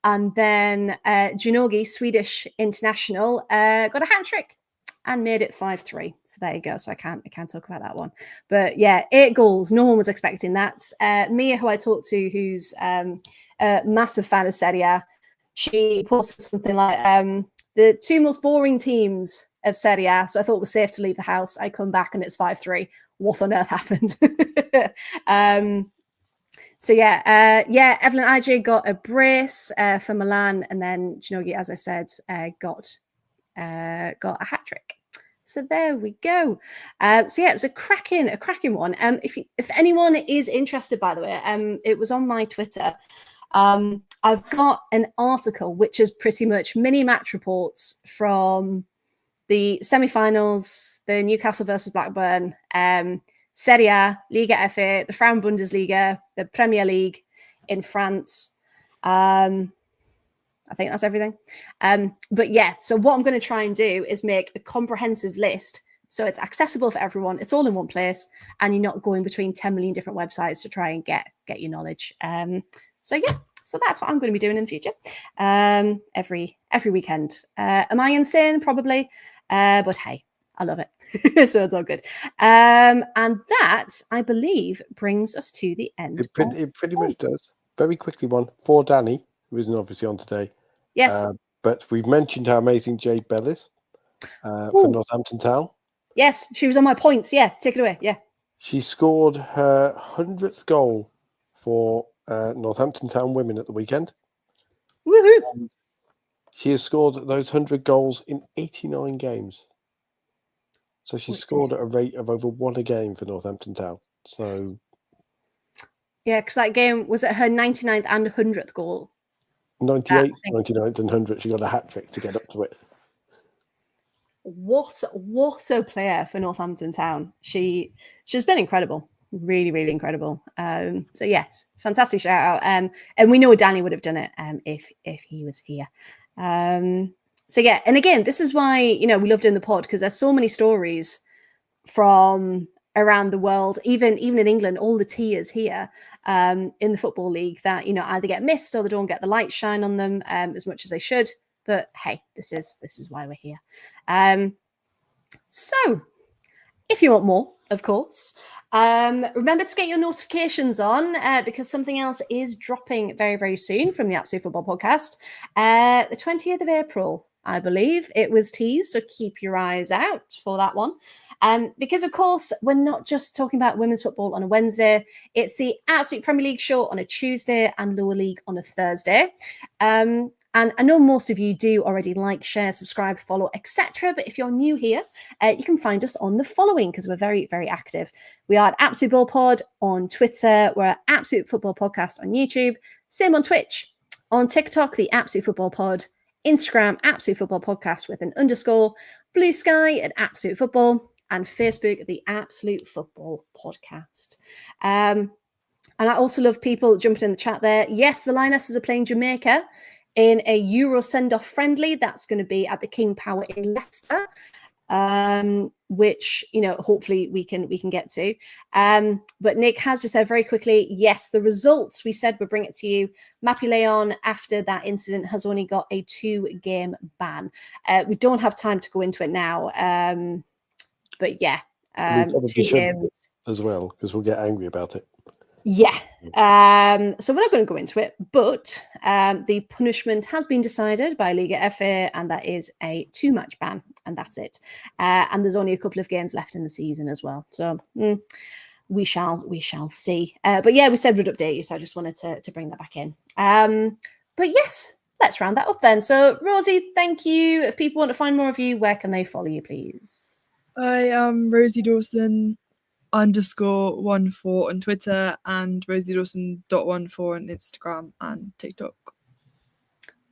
And then Junogi, Swedish international, got a hat trick and made it 5-3. So there you go. So I can't talk about that one. But 8 goals. No one was expecting that. Mia, who I talked to, who's a massive fan of Serie A, she posted something like, the 2 most boring teams of Serie A, so I thought it was safe to leave the house. I come back and it's 5-3. What on earth happened? Evelyn IJ got a brace for Milan, and then Junogi, as I said, got a hat trick. So there we go. It was a cracking one. If anyone is interested, by the way, it was on my Twitter. I've got an article which is pretty much mini match reports from the semi-finals, the Newcastle versus Blackburn, Serie A, Liga FA, the Frauen Bundesliga, the Premier League in France. I think that's everything. So what I'm going to try and do is make a comprehensive list so it's accessible for everyone. It's all in one place, and you're not going between 10 million different websites to try and get your knowledge. So that's what I'm going to be doing in the future. Every weekend. Am I insane? Probably. But hey, I love it. So it's all good. And that, I believe, brings us to the end. It pretty much does. Very quickly one for Danny, who isn't obviously on today. Yes. But we've mentioned how amazing Jade Bell is for Northampton Town. Yes, she was on my points. Yeah, take it away. Yeah. She scored her 100th goal for Northampton Town women at the weekend. Woohoo! She has scored those 100 goals in 89 games. So she scored at a rate of over 1 a game for Northampton Town. So yeah, because that game was at her 99th and 100th goal. 98th, 99th and 100th. She got a hat trick to get up to it. What a player for Northampton Town. She's been incredible. Really, really incredible. So yes, fantastic shout out. And we know Danny would have done it if he was here. And again, this is why we love doing the pod, because there's so many stories from around the world, even in England, all the tiers here in the Football League that either get missed or they don't get the light shine on them as much as they should. But hey, this is why we're here. So if you want more, of course. Remember to get your notifications on because something else is dropping very, very soon from the Absolute Football Podcast. The 20th of April, I believe it was teased, so keep your eyes out for that one. Because, of course, we're not just talking about women's football on a Wednesday. It's the Absolute Premier League show on a Tuesday and Lower League on a Thursday. And I know most of you do already like, share, subscribe, follow, etc. But if you're new here, you can find us on the following because we're very, very active. We are at Absolute Ball Pod on Twitter. We're at Absolute Football Podcast on YouTube. Same on Twitch. On TikTok, the Absolute Football Pod. Instagram, Absolute Football Podcast with an _. Blue Sky at Absolute Football. And Facebook, the Absolute Football Podcast. And I also love people jumping in the chat there. Yes, the Lionesses are playing Jamaica in a Euro send-off friendly. That's going to be at the King Power in Leicester, which, you know, hopefully we can get to. But Nick has just said very quickly, yes, the results, we said we'll bring it to you. Mappy Leon, after that incident, has only got a 2-game ban. We don't have time to go into it now. But yeah, 2 games as well, because we'll get angry about it. Yeah. So we're not going to go into it, but the punishment has been decided by Liga FA, and that is a 2-match ban, and that's it. And there's only a couple of games left in the season as well. So we shall see. But yeah, we said we'd update you, so I just wanted to bring that back in. But yes, let's round that up then. So Rosie, thank you. If people want to find more of you, where can they follow you, please? I am Rosie Dawson _14 on Twitter and rosiedawson.14 on Instagram and TikTok.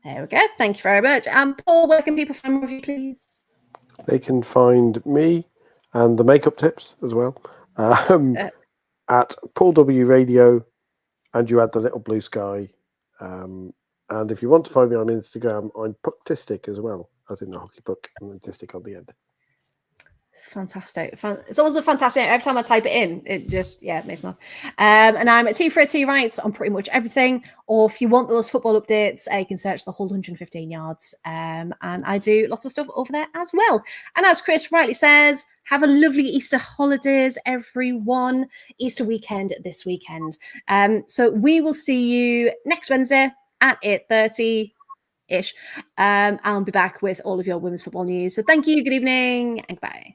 There we go. Thank you very much. And Paul, where can people find more of you, please? They can find me and the makeup tips as well at Paul W Radio, and you add the little Blue Sky. And if you want to find me on Instagram, I'm Pucktistic as well, as in the hockey puck and then tistic on the end. Fantastic. It's also fantastic. Every time I type it in, it just, it makes me laugh. And I'm at T Rights on pretty much everything. Or if you want those football updates, you can search the whole 115 yards. And I do lots of stuff over there as well. And as Chris rightly says, have a lovely Easter holidays, everyone. Easter weekend this weekend. So we will see you next Wednesday at 8:30-ish. I'll be back with all of your women's football news. So thank you, good evening, and goodbye.